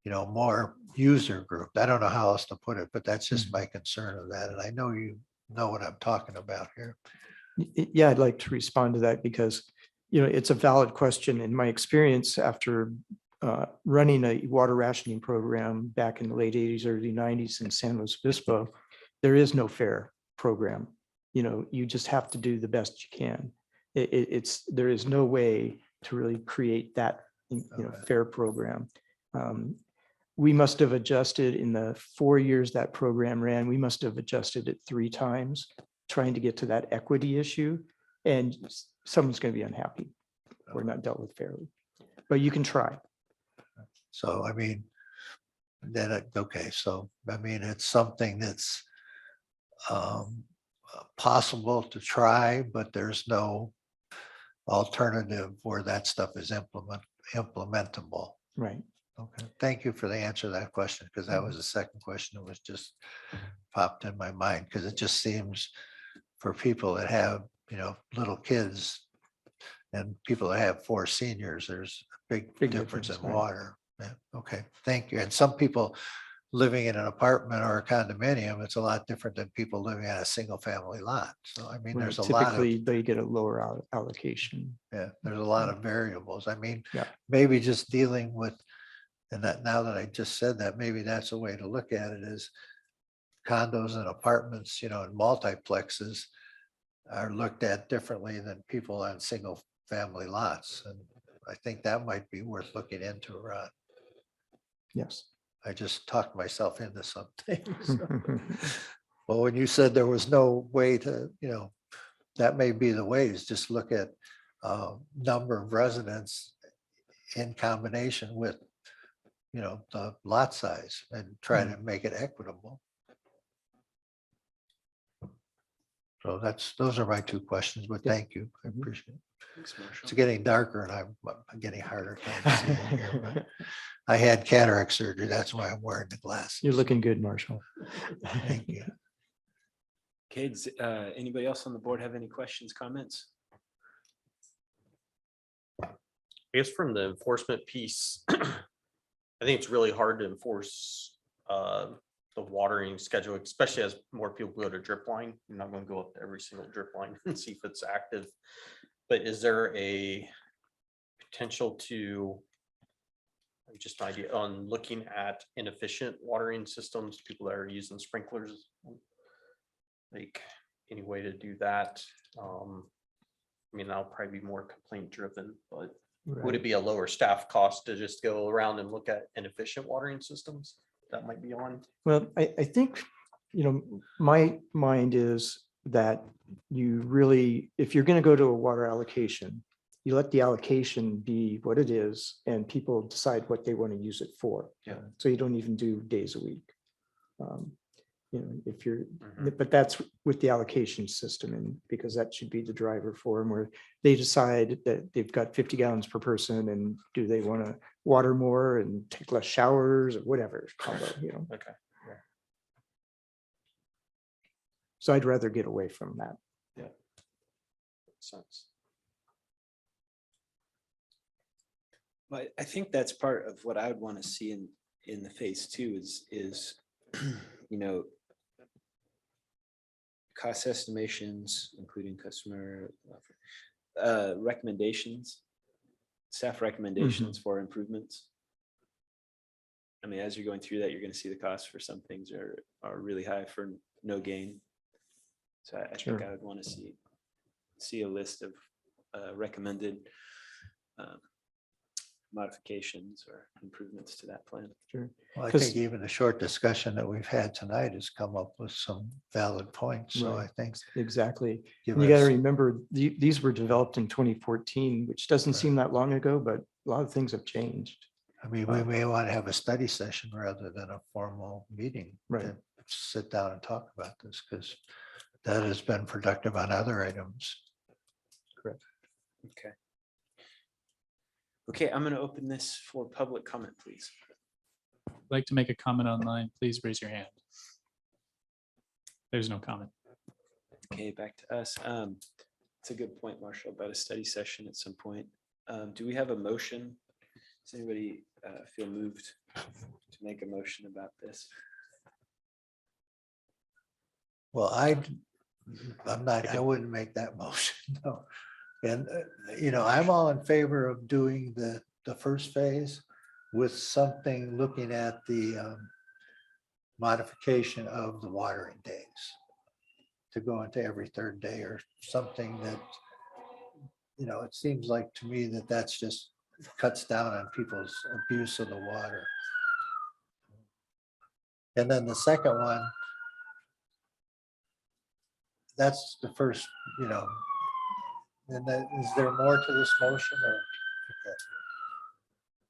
more user grouped? I don't know how else to put it, but that's just my concern of that. And I know you know what I'm talking about here. Yeah, I'd like to respond to that because, it's a valid question. In my experience, after running a water rationing program back in the late 80s, early 90s in San Luis Obispo, there is no fair program. You just have to do the best you can. There is no way to really create that fair program. We must have adjusted in the 4 years that program ran. We must have adjusted it 3 times, trying to get to that equity issue, and someone's going to be unhappy. We're not dealt with fairly, but you can try. So, okay, so, it's something that's possible to try, but there's no alternative where that stuff is implementable. Right. Okay, thank you for the answer to that question, because that was the second question that was just popped in my mind, because it just seems for people that have, little kids and people that have 4 seniors, there's a big difference in difference, right. water. Yeah, okay, thank you. And some people living in an apartment or a condominium, it's a lot different than people living on a single family lot. So there's a lot of, Typically, they get a lower allocation. yeah, there's a lot of variables. Yeah. Maybe just dealing with, and that now that I just said that, maybe that's a way to look at it, is condos and apartments, and multiplexes are looked at differently than people on single family lots. And I think that might be worth looking into, Ron. Yes. I just talked myself into something. So. Well, when you said there was no way to, that may be the way, is just look at number of residents in combination with, the lot size and try to make it equitable. So those are my 2 questions, but thank you. I appreciate it. Thanks, Marshall. It's getting darker and I'm getting harder time to see in here, but I had cataract surgery. That's why I'm wearing the glasses. You're looking good, Marshall. Thank you. Okay, does anybody else on the board have any questions, comments? I guess from the enforcement piece, I think it's really hard to enforce the watering schedule, especially as more people go to drip line. You're not going to go up to every single drip line and see if it's active. But is there a potential to, just an idea on looking at inefficient watering systems, people that are using sprinklers, like any way to do that? That'll probably be more complaint driven, but would it be a lower staff cost to just go around and look at inefficient watering systems that might be on? Well, I think, my mind is that you really, if you're going to go to a water allocation, you let the allocation be what it is and people decide what they want to use it for. Yeah. So you don't even do days a week. You know, if you're, Mhm. but that's with the allocation system, and because that should be the driver for them, where they decide that they've got 50 gallons per person, and do they want to water more and take less showers or whatever combo, you know. Okay. So I'd rather get away from that. Sense. But I think that's part of what I would want to see in the phase two is, you know, cost estimations, including customer recommendations, staff recommendations for improvements. I mean, as you're going through that, you're going to see the costs for some things are really high for no gain. So I think Sure. I would want to see a list of recommended modifications or improvements to that plan. Sure. Well, I 'Cause- think even the short discussion that we've had tonight has come up with some valid points. So I Right. think. Exactly. give And you got to us- remember, these were developed in 2014, which doesn't Right. seem that long ago, but a lot of things have changed. I mean, we may want to have a study session rather than a formal meeting. Right. To sit down and talk about this, because that has been productive on other items. Okay. Okay, I'm going to open this for public comment, please. If you'd like to make a comment online, please raise your hand. There's no comment. Okay, back to us. It's a good point, Marshall, about a study session at some point. Do we have a motion? Does anybody feel moved to make a motion about this? Well, I wouldn't make that motion, no. And, I'm all in favor of doing the first phase with something looking at the modification of the watering days to go into every third day or something that, it seems like to me that that's just cuts down on people's abuse of the water. And then the second one, that's the first, and then is there more to this motion or?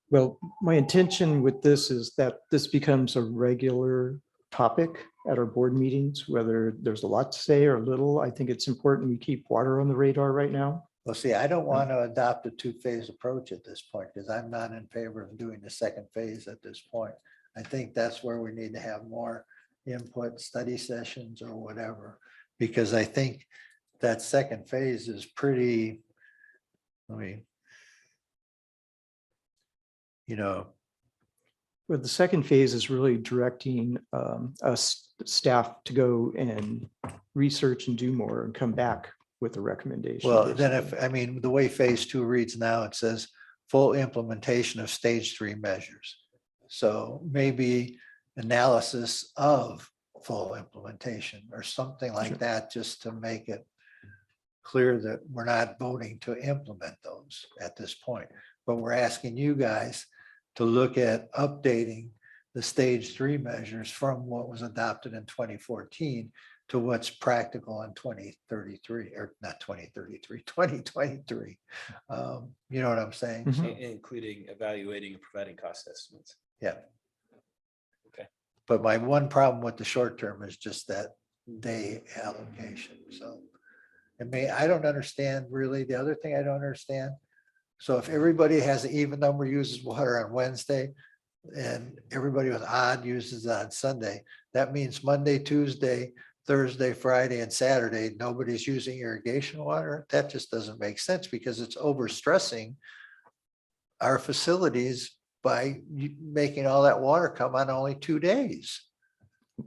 Well, my intention with this is that this becomes a regular topic at our board meetings, whether there's a lot to say or little. I think it's important we keep water on the radar right now. Well, see, I don't want to adopt a two-phase approach at this point because I'm not in favor of doing the second phase at this point. I think that's where we need to have more input, study sessions or whatever, because I think that second phase is pretty, But the second phase is really directing us staff to go and research and do more and come back with a recommendation. well, then basically. the way phase two reads now, it says full implementation of stage 3 measures. So maybe analysis of full implementation or something Sure. like that, just to make it clear that we're not voting to implement those at this point, but we're asking you guys to look at updating the stage 3 measures from what was adopted in 2014 to what's practical in 2033, or not 2033, 2023. You know what I'm saying? Mhm. So, Including evaluating and providing cost estimates. yeah. Okay. But my one problem with the short term is just that day allocation, so. I don't understand really. The other thing I don't understand. So if everybody has an even number uses water on Wednesday and everybody with odd uses it on Sunday, that means Monday, Tuesday, Thursday, Friday, and Saturday, nobody's using irrigation water. That just doesn't make sense because it's overstressing our facilities by making all that water come on only 2 days.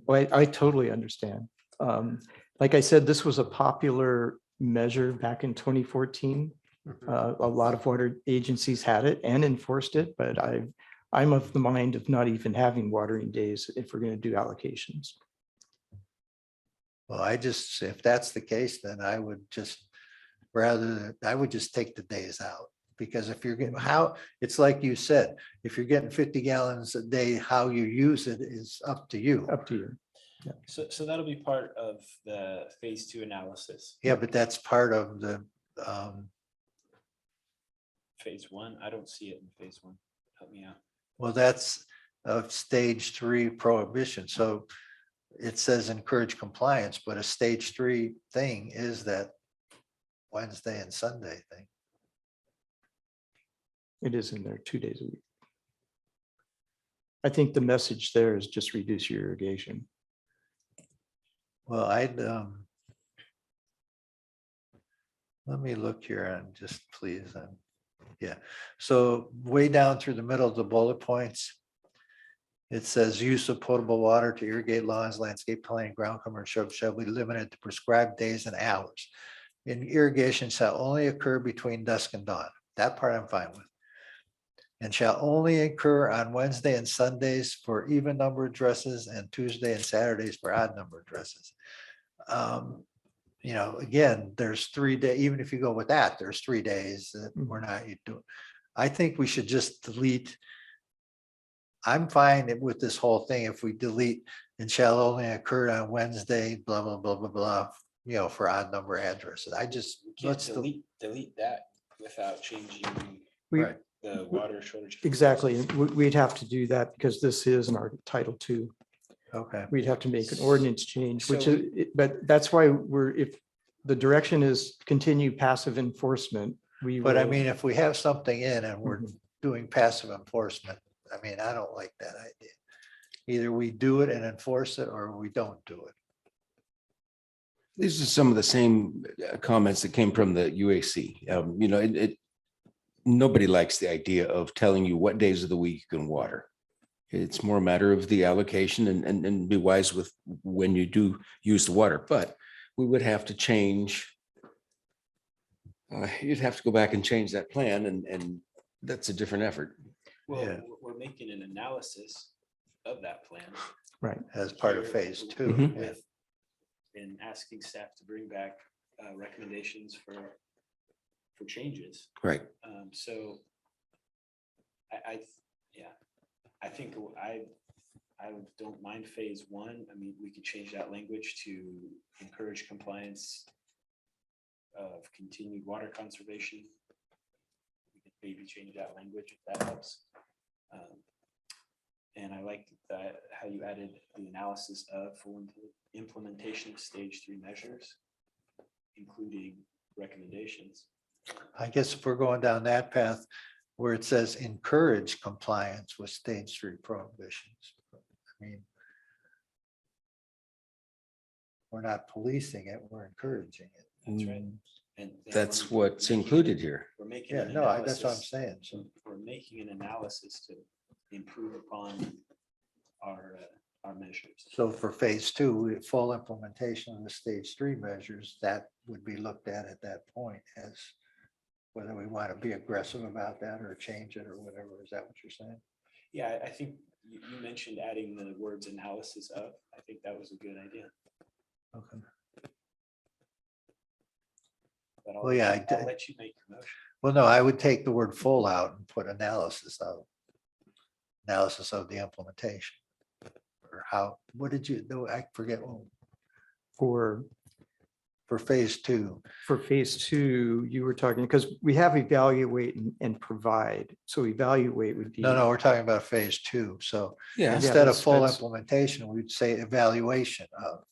Well, I totally understand. Like I said, this was a popular measure back in 2014. A lot of water agencies had it and enforced it, but I'm of the mind of not even having watering days if we're going to do allocations. Well, if that's the case, then I would just take the days out. Because if you're getting it's like you said, if you're getting 50 gallons a day, how you use it is up to you. Up to you. So that'll be part of the phase 2 analysis. Yeah, but that's part of the, Phase 1, I don't see it in phase 1. Help me out. well, that's a stage 3 prohibition. So it says encourage compliance, but a stage 3 thing is that Wednesday and Sunday thing. It is in there 2 days a week. I think the message there is just reduce your irrigation. Well, let me look here and just please, yeah. So way down through the middle of the bullet points, it says use of potable water to irrigate lawns, landscape planting, ground cover and shrubs shall be limited to prescribed days and hours. And irrigation shall only occur between dusk and dawn. That part I'm fine with. And shall only occur on Wednesday and Sundays for even number of dresses and Tuesday and Saturdays for odd number of dresses. You know, again, there's 3 days, even if you go with that, there's 3 days that we're not you do. I think we should just delete. I'm fine with this whole thing if we delete and shall only occur on Wednesday, blah, blah, blah, blah, blah, you know, for odd number addresses. I just, Can't let's delete that without changing We, Right. the water shortage. exactly, and we'd have to do that because this is in our Title II. Okay, We'd have to make an ordinance change, which So is, but that's why if the direction is continue passive enforcement, we. but I will- mean, if we have something in and we're Mhm. doing passive enforcement, I mean, I don't like that idea. Either we do it and enforce it or we don't do it. These are some of the same comments that came from the UAC. You know, nobody likes the idea of telling you what days of the week you can water. It's more a matter of the allocation and be wise with when you do use the water, but we would have to change. You'd have to go back and change that plan and that's a different effort. Well, Yeah. we're making an analysis of that plan. Right, As part of here phase 2. Mhm. Yeah. with- And asking staff to bring back recommendations for changes. Right. So I think I don't mind phase 1. I mean, we could change that language to encourage compliance of continued water conservation. We could maybe change that language if that helps. And I like that, how you added the analysis of full implementation of stage 3 measures, including recommendations. I guess if we're going down that path where it says encourage compliance with stage 3 prohibitions. I mean, we're not policing it, we're encouraging it. That's right. And That's we're what's making- included here. We're making. Yeah, an no, that's what I'm analysis. saying. So, We're making an analysis to improve upon our measures. so for phase 2, full implementation of the stage 3 measures, that would be looked at that point as whether we want to be aggressive about that or change it or whatever. Is that what you're saying? Yeah, I think you mentioned adding the words analysis of. I think that was a good idea. Okay. But Well, yeah, I'll let you make the motion. Well, no, I would take the word full out and put analysis of the implementation. Or how, what did you do? I forget. for For phase 2, phase 2, you were talking, because we have evaluate and provide. So evaluate would be. no, we're talking about phase 2. So Yeah. instead of that's- full that's- implementation, we'd say evaluation of.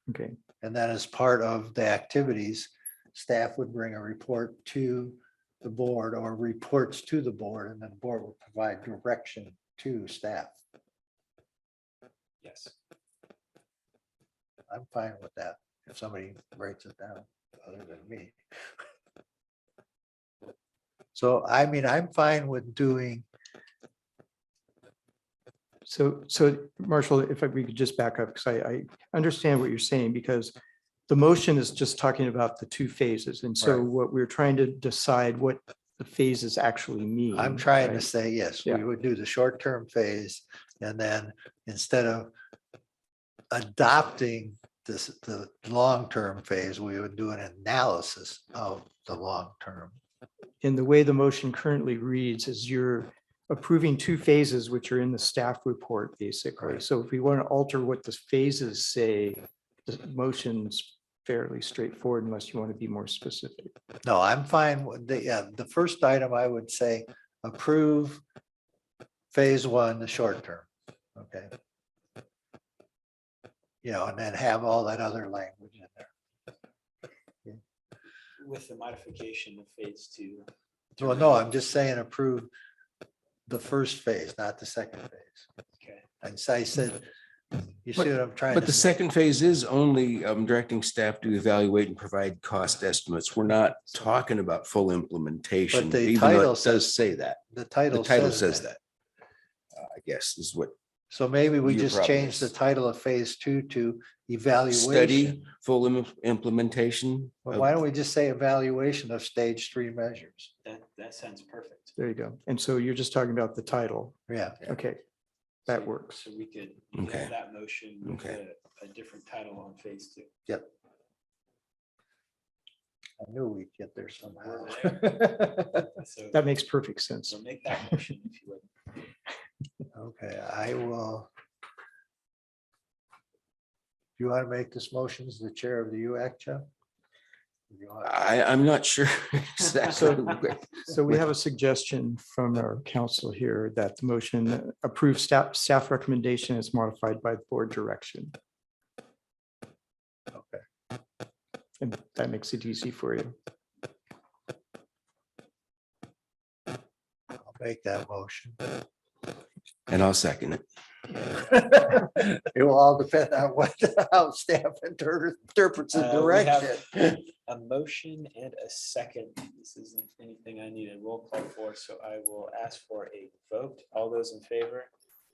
Okay, And then as part of the activities, staff would bring a report to the board or reports to the board, and then the board will provide direction to staff. Yes. I'm fine with that. If somebody writes it down other than me. So I mean, I'm fine with doing, so Marshall, if we could just back up, because I understand what you're saying, because the motion is just talking about the 2 phases. And so Right. what we're trying to decide what the phases actually mean. I'm trying to right? say, yes, Yeah. we would do the short-term phase. And then instead of adopting the long-term phase, we would do an analysis of the long-term. In the way the motion currently reads is you're approving two phases, which are in the staff report, basically. Right. So if we want to alter what the phases say, the motion's fairly straightforward unless you want to be more specific. No, I'm fine with the first item, I would say approve phase one, the short term. Okay. You know, and then have all that other language in there. With the modification of phase two. Well, no, I'm just saying approve the first phase, not the second phase. Okay. And so I said, you see what I'm trying But to the say? second phase is only directing staff to evaluate and provide cost estimates. We're not talking about full implementation, But the even though title it says- does say that. The The title title says that. I guess is what So maybe we Your just problem change the is- title of phase two to evaluation. study full implementation. But of- why don't we just say evaluation of stage three measures? That sounds perfect. There you go. And so you're just talking about the title. Yeah, Okay, that works. So we could Okay. have that motion with Okay. a different title on phase two. yep. I knew we'd get there somehow. So That makes perfect sense. so make that motion if you would. Okay, I will. Do you want to make this motion as the chair of the UAC, Jeff? You want- I'm not sure exactly. So we have a suggestion from our council here that the motion approve staff recommendation is modified by the board direction. Okay, And that makes it easy for you. I'll make that motion. And I'll second it. It will all depend on what, how staff interprets the We have direction. A motion and a second. This isn't anything I need a roll call for, so I will ask for a vote. All those in favor?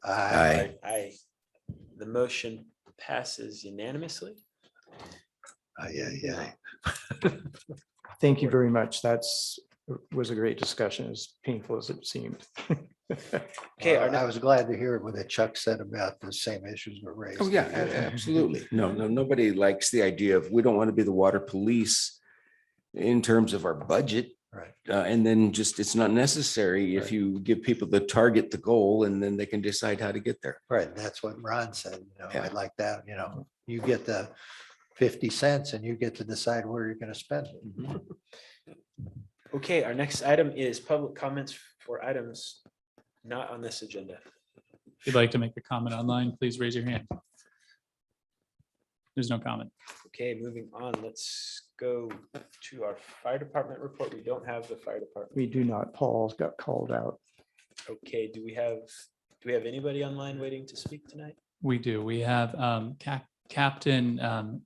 Aye. Aye. The motion passes unanimously. Yeah. Thank you very much. Was a great discussion, as painful as it seemed. Okay, our I next, was glad to hear what Chuck said about the same issues were raised. Oh, yeah, absolutely. No, nobody likes the idea of, we don't want to be the water police in terms of our budget. Right. And then just, it's not necessary if Right. you give people the target, the goal, and then they can decide how to get there. Right, that's what Ron said, Yeah. I'd like that, you get the 50 cents and you get to decide where you're gonna spend it. okay, our next item is public comments for items not on this agenda. If you'd like to make a comment online, please raise your hand. There's no comment. Okay, moving on, let's go to our fire department report. We don't have the fire department. We do not. Paul got called out. Okay, do we have anybody online waiting to speak tonight? We do. We have Captain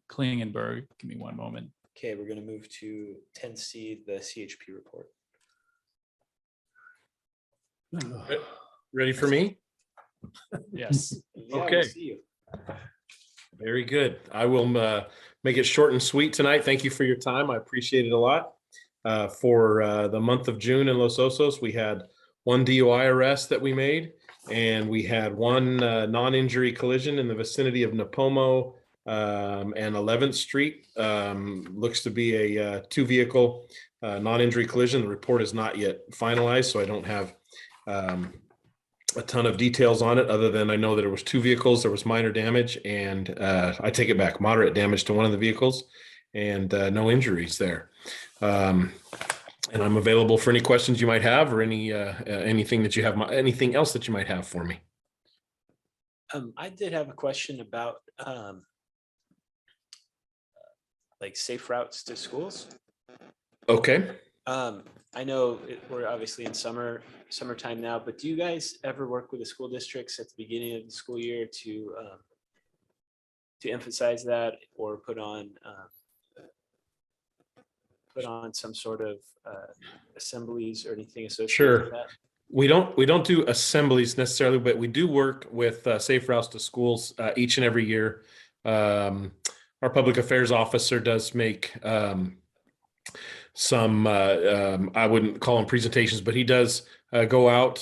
Klingenberg. Give me one moment. Okay, we're gonna move to 10C, the CHP report. Ready for me? Yes. Yeah, we Okay. see you. Very good. I will make it short and sweet tonight. Thank you for your time. I appreciate it a lot. For the month of June in Los Osos, we had one DUI arrest that we made, and we had one non-injury collision in the vicinity of Napomo and 11th Street. Looks to be a two-vehicle non-injury collision. The report is not yet finalized, so I don't have a ton of details on it, other than I know that there was two vehicles, there was minor damage, and I take it back, moderate damage to one of the vehicles, and no injuries there. And I'm available for any questions you might have, or anything that you have, anything else that you might have for me. I did have a question about like safe routes to schools. Okay. I know we're obviously in summertime now, but do you guys ever work with the school districts at the beginning of the school year to emphasize that, or put on some sort of assemblies or anything associated Sure. with that? We don't do assemblies necessarily, but we do work with Safe Routes to Schools each and every year. Our public affairs officer does make some, I wouldn't call them presentations, but he does go out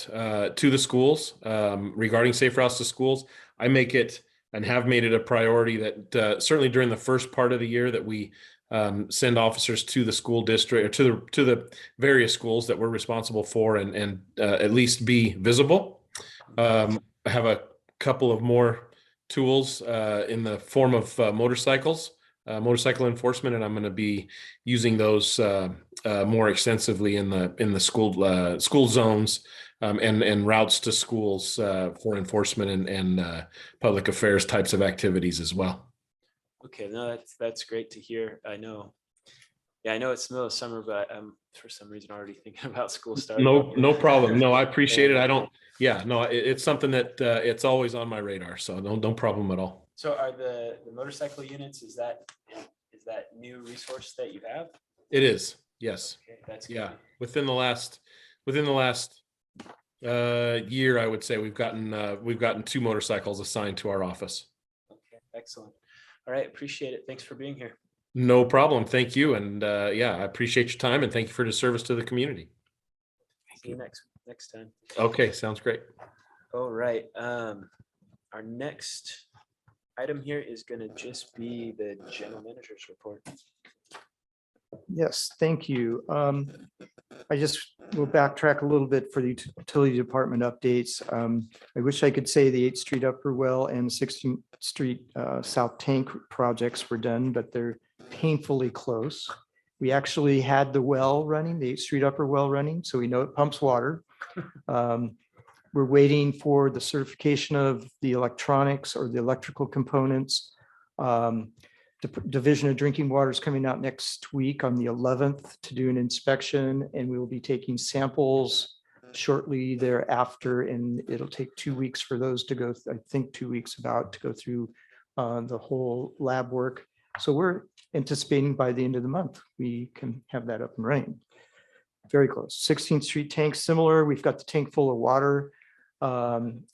to the schools regarding Safe Routes to Schools. I make it and have made it a priority that certainly during the first part of the year that we send officers to the school district or to the various schools that we're responsible for and at least be visible. I have a couple of more tools in the form of motorcycles, motorcycle enforcement, and I'm going to be using those more extensively in the school zones and routes to schools for enforcement and public affairs types of activities as well. Okay, no, that's great to hear. I know. Yeah, I know it's the middle of summer, but I'm for some reason already thinking about school starting. No problem. No, I appreciate it. I don't. Yeah, no, it's something that it's always on my radar. So no problem at all. So are the motorcycle units, is that new resource that you have? It is. Yes. Okay, that's good. Yeah. Within the last year, I would say we've gotten 2 motorcycles assigned to our office. Okay, excellent. All right, appreciate it. Thanks for being here. No problem. Thank you. And yeah, I appreciate your time and thank you for the service to the community. See you next time. Okay, sounds great. All right. Our next item here is going to just be the general manager's report. Yes, thank you. I just will backtrack a little bit for the utility department updates. I wish I could say the 8th Street Upper Well and 16th Street South Tank projects were done, but they're painfully close. We actually had the well running, the 8th Street Upper Well running, so we know it pumps water. We're waiting for the certification of the electronics or the electrical components. The Division of Drinking Water is coming out next week on the 11th to do an inspection, and we will be taking samples shortly thereafter, and it'll take 2 weeks for those to go, I think 2 weeks about to go through the whole lab work. So we're anticipating by the end of the month, we can have that up and running. Very close. 16th Street tank, similar. We've got the tank full of water.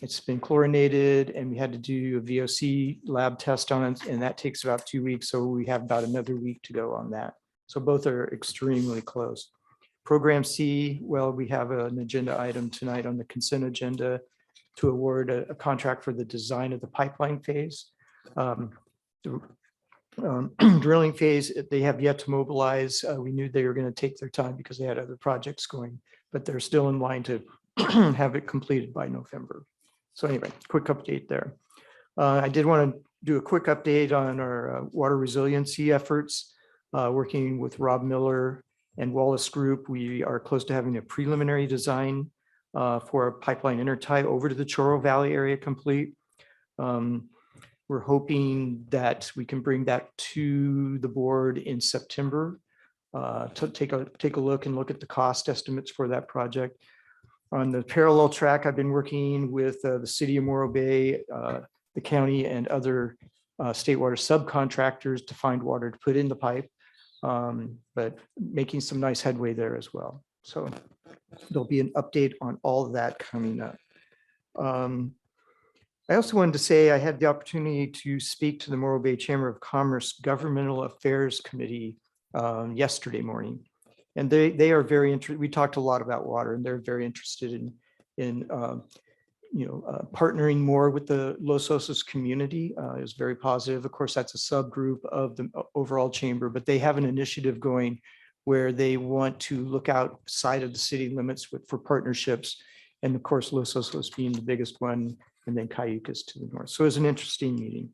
It's been chlorinated and we had to do a VOC lab test on it, and that takes about 2 weeks. So we have about another week to go on that. So both are extremely close. Program C, well, we have an agenda item tonight on the consent agenda to award a contract for the design of the pipeline phase. Drilling phase, they have yet to mobilize. We knew they were going to take their time because they had other projects going, but they're still in line to have it completed by November. So anyway, quick update there. I did want to do a quick update on our water resiliency efforts. Working with Rob Miller and Wallace Group, we are close to having a preliminary design for a pipeline intertie over to the Choro Valley area complete. We're hoping that we can bring that to the board in September to take a look at the cost estimates for that project. On the parallel track, I've been working with the city of Morro Bay, the county, and other state water subcontractors to find water to put in the pipe, but making some nice headway there as well. So there'll be an update on all of that coming up. I also wanted to say I had the opportunity to speak to the Morro Bay Chamber of Commerce Governmental Affairs Committee yesterday morning. And they are very interested. We talked a lot about water, and they're very interested in partnering more with the Los Osos community. Is very positive. Of course, that's a subgroup of the overall chamber, but they have an initiative going where they want to look outside of the city limits for partnerships. And of course, Los Osos being the biggest one, and then Cayucas to the north. So it was an interesting meeting.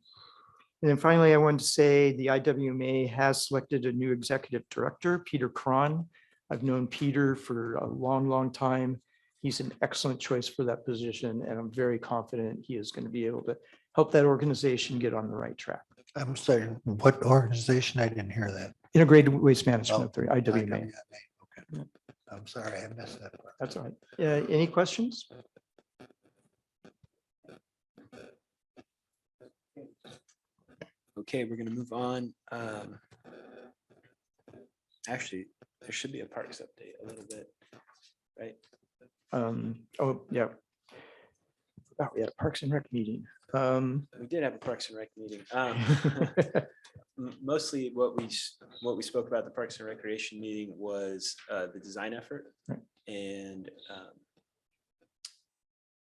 And then finally, I wanted to say the IWMA has selected a new executive director, Peter Cron. I've known Peter for a long, long time. He's an excellent choice for that position, and I'm very confident he is going to be able to help that organization get on the right track. I'm sorry, what organization? I didn't hear that. Integrated Waste Management Oh, Authority, IWMA. Okay. I'm sorry, I missed that part. That's all right. Any questions? Okay, we're going to move on. Actually, there should be a parks update a little bit, right? Oh, yeah. Oh, we had a Parks and Rec meeting. We did have a Parks and Rec meeting. Mostly what we spoke about at the Parks and Recreation meeting was the design effort, right, and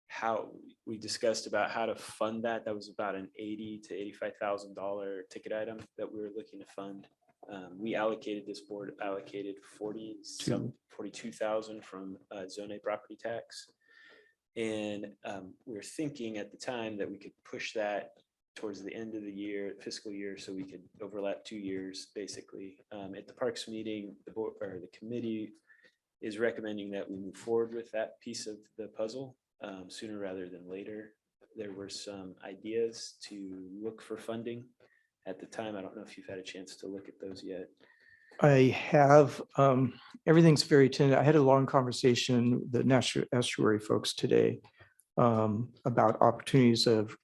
how we discussed about how to fund that. That was about an $80,000 to $85,000 ticket item that we were looking to fund. This board allocated 42,000 from zone A property tax. And we were thinking at the time that we could push that towards the end of the year, fiscal year, so we could overlap 2 years, basically. At the Parks meeting, the board or the committee is recommending that we move forward with that piece of the puzzle sooner rather than later. There were some ideas to look for funding at the time. I don't know if you've had a chance to look at those yet. I have, everything's very tentative. I had a long conversation with the National Estuary folks today about opportunities of,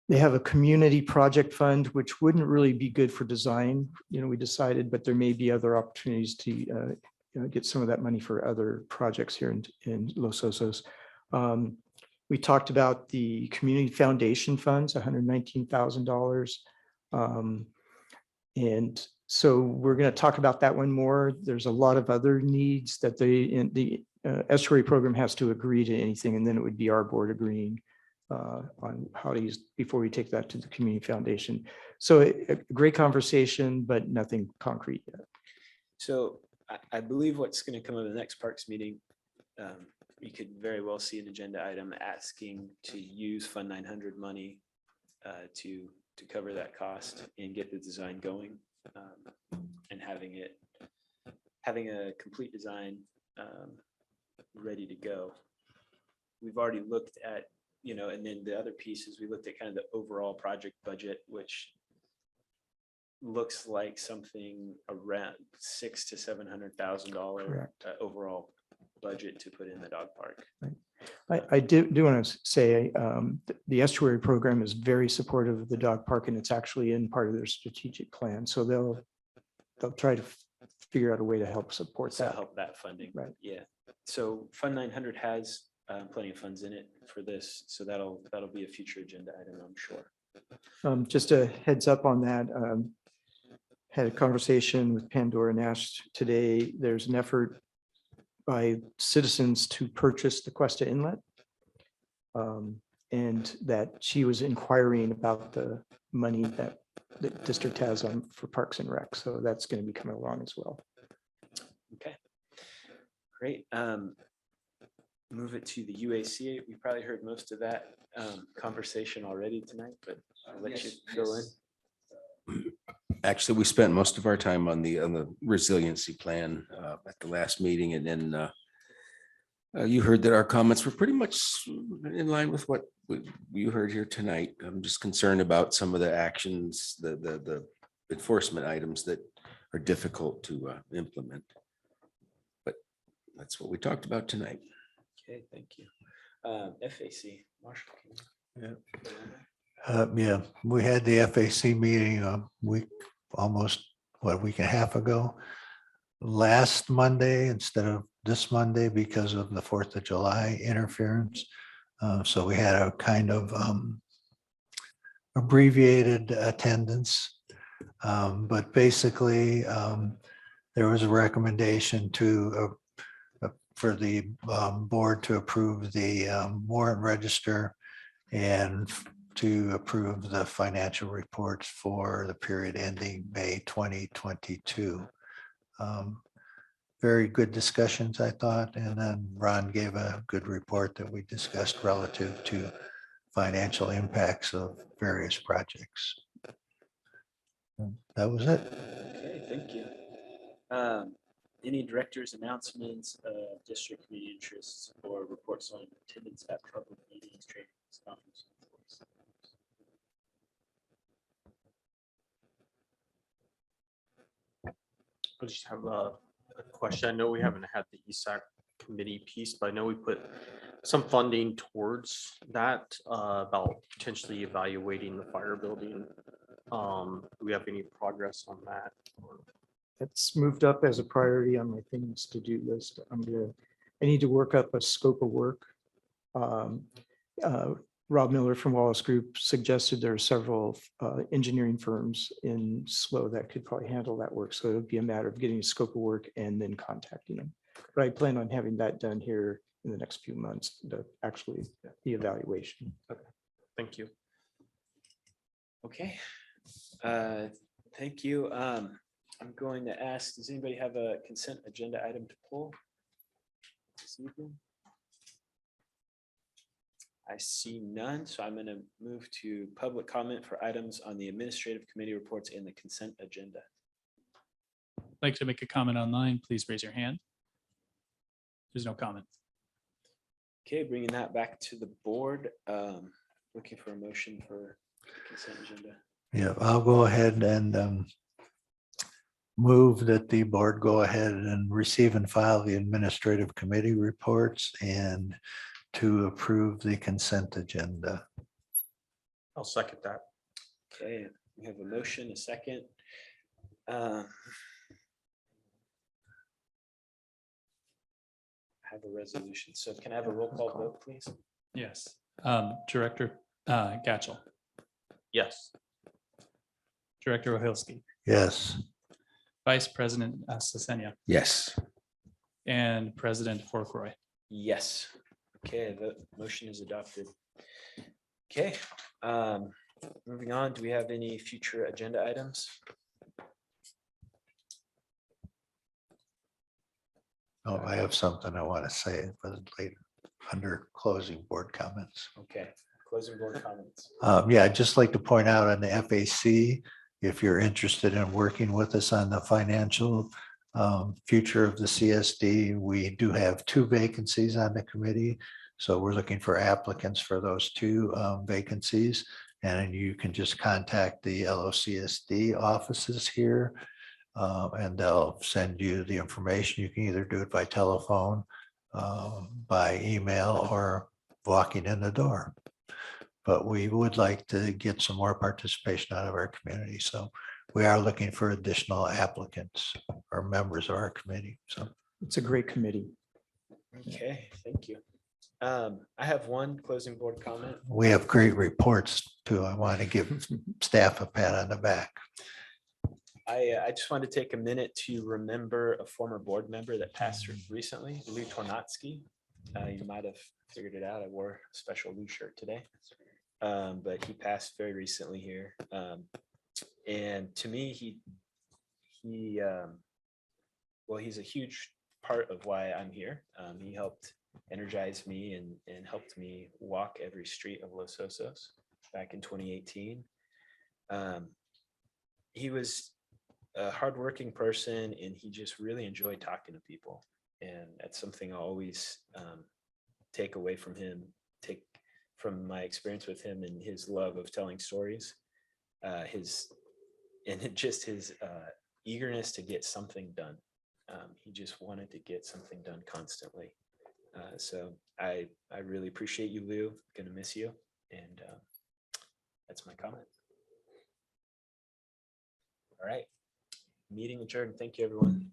they have a community project fund, which wouldn't really be good for design, we decided, but there may be other opportunities to get some of that money for other projects here in Los Osos. We talked about the community foundation funds, $119,000. And so we're going to talk about that one more. There's a lot of other needs that the estuary program has to agree to anything, and then it would be our board agreeing on how to use before we take that to the community foundation. So a great conversation, but nothing concrete yet. So I believe what's going to come of the next Parks meeting, you could very well see an agenda item asking to use Fund 900 money to cover that cost and get the design going, and having a complete design ready to go. We've already looked at, and then the other piece is we looked at kind of the overall project budget, which looks like something around $600,000 to $700,000 overall budget to put in the dog park. I do want to say the estuary program is very supportive of the dog park, and it's actually in part of their strategic plan. So they'll try to figure out a way to help support So that. help that funding. Right. Yeah. So Fund 900 has plenty of funds in it for this. So that'll be a future agenda item, I'm sure. Just a heads up on that. Had a conversation with Pandora Nash today. There's an effort by citizens to purchase the Cuesta Inlet. And that she was inquiring about the money that the district has for Parks and Rec. So that's going to be coming along as well. Okay, great. Move it to the UAC. We probably heard most of that conversation already tonight, but I'll let you fill in. Actually, we spent most of our time on the resiliency plan at the last meeting, and then you heard that our comments were pretty much in line with what you heard here tonight. I'm just concerned about some of the actions, the enforcement items that are difficult to implement. But that's what we talked about tonight. Okay, thank you. FAC, Marshall. Yeah, we had the FAC meeting a week and a half ago. Last Monday instead of this Monday because of the 4th of July interference. So we had a kind of abbreviated attendance. But basically, there was a recommendation for the board to approve the warrant register and to approve the financial reports for the period ending May 2022. Very good discussions, I thought, and then Ron gave a good report that we discussed relative to financial impacts of various projects. That was it. Okay, thank you. Any directors' announcements, district community interests, or reports on attendance at public meetings, trainings, conferences? I just have a question. I know we haven't had the ESAC committee piece, but I know we put some funding towards that about potentially evaluating the fire building. Do we have any progress on that? It's moved up as a priority on my things to do list. I need to work up a scope of work. Rob Miller from Wallace Group suggested there are several engineering firms in SLO that could probably handle that work. So it would be a matter of getting a scope of work and then contacting them. But I plan on having that done here in the next few months, the evaluation. Okay, thank you. Okay. Thank you. I'm going to ask, does anybody have a consent agenda item to pull this evening? I see none, so I'm going to move to public comment for items on the administrative committee reports and the consent agenda. Like to make a comment online, please raise your hand. There's no comment. Okay, bringing that back to the board. Looking for a motion for consent agenda. Yeah, I'll go ahead and move that the board go ahead and receive and file the administrative committee reports and to approve the consent agenda. I'll second that. Okay, we have a motion, a second. Have a resolution. So can I have a roll call vote, please? Yes. Director Gatchell, Yes. Director Ohilsky, Yes, Vice President Sesenia, Yes. and President Forkroy. Yes. Okay, the motion is adopted. Okay, moving on, do we have any future agenda items? oh, I have something I want to say, but later, under closing board comments. Okay, closing board comments. Yeah, I'd just like to point out on the FAC, if you're interested in working with us on the financial future of the CSD, we do have 2 vacancies on the committee. So we're looking for applicants for those 2 vacancies. And you can just contact the LOCSD offices here and they'll send you the information. You can either do it by telephone, by email, or walking in the door. But we would like to get some more participation out of our community. So we are looking for additional applicants or members of our committee. So It's a great committee. Okay, thank you. I have one closing board comment. we have great reports too. I want to give staff a pat on the back. I just wanted to take a minute to remember a former board member that passed recently, Lou Tornatsky. You might have figured it out. I wore a special Lou shirt today. But he passed very recently here. And to me, he's a huge part of why I'm here. He helped energize me and helped me walk every street of Los Osos back in 2018. He was a hardworking person and he just really enjoyed talking to people. And that's something I always take away from him, from my experience with him and his love of telling stories, his eagerness to get something done. He just wanted to get something done constantly. So I really appreciate you, Lou. Gonna miss you. And that's my comment. All right. Meeting adjourned. Thank you, everyone.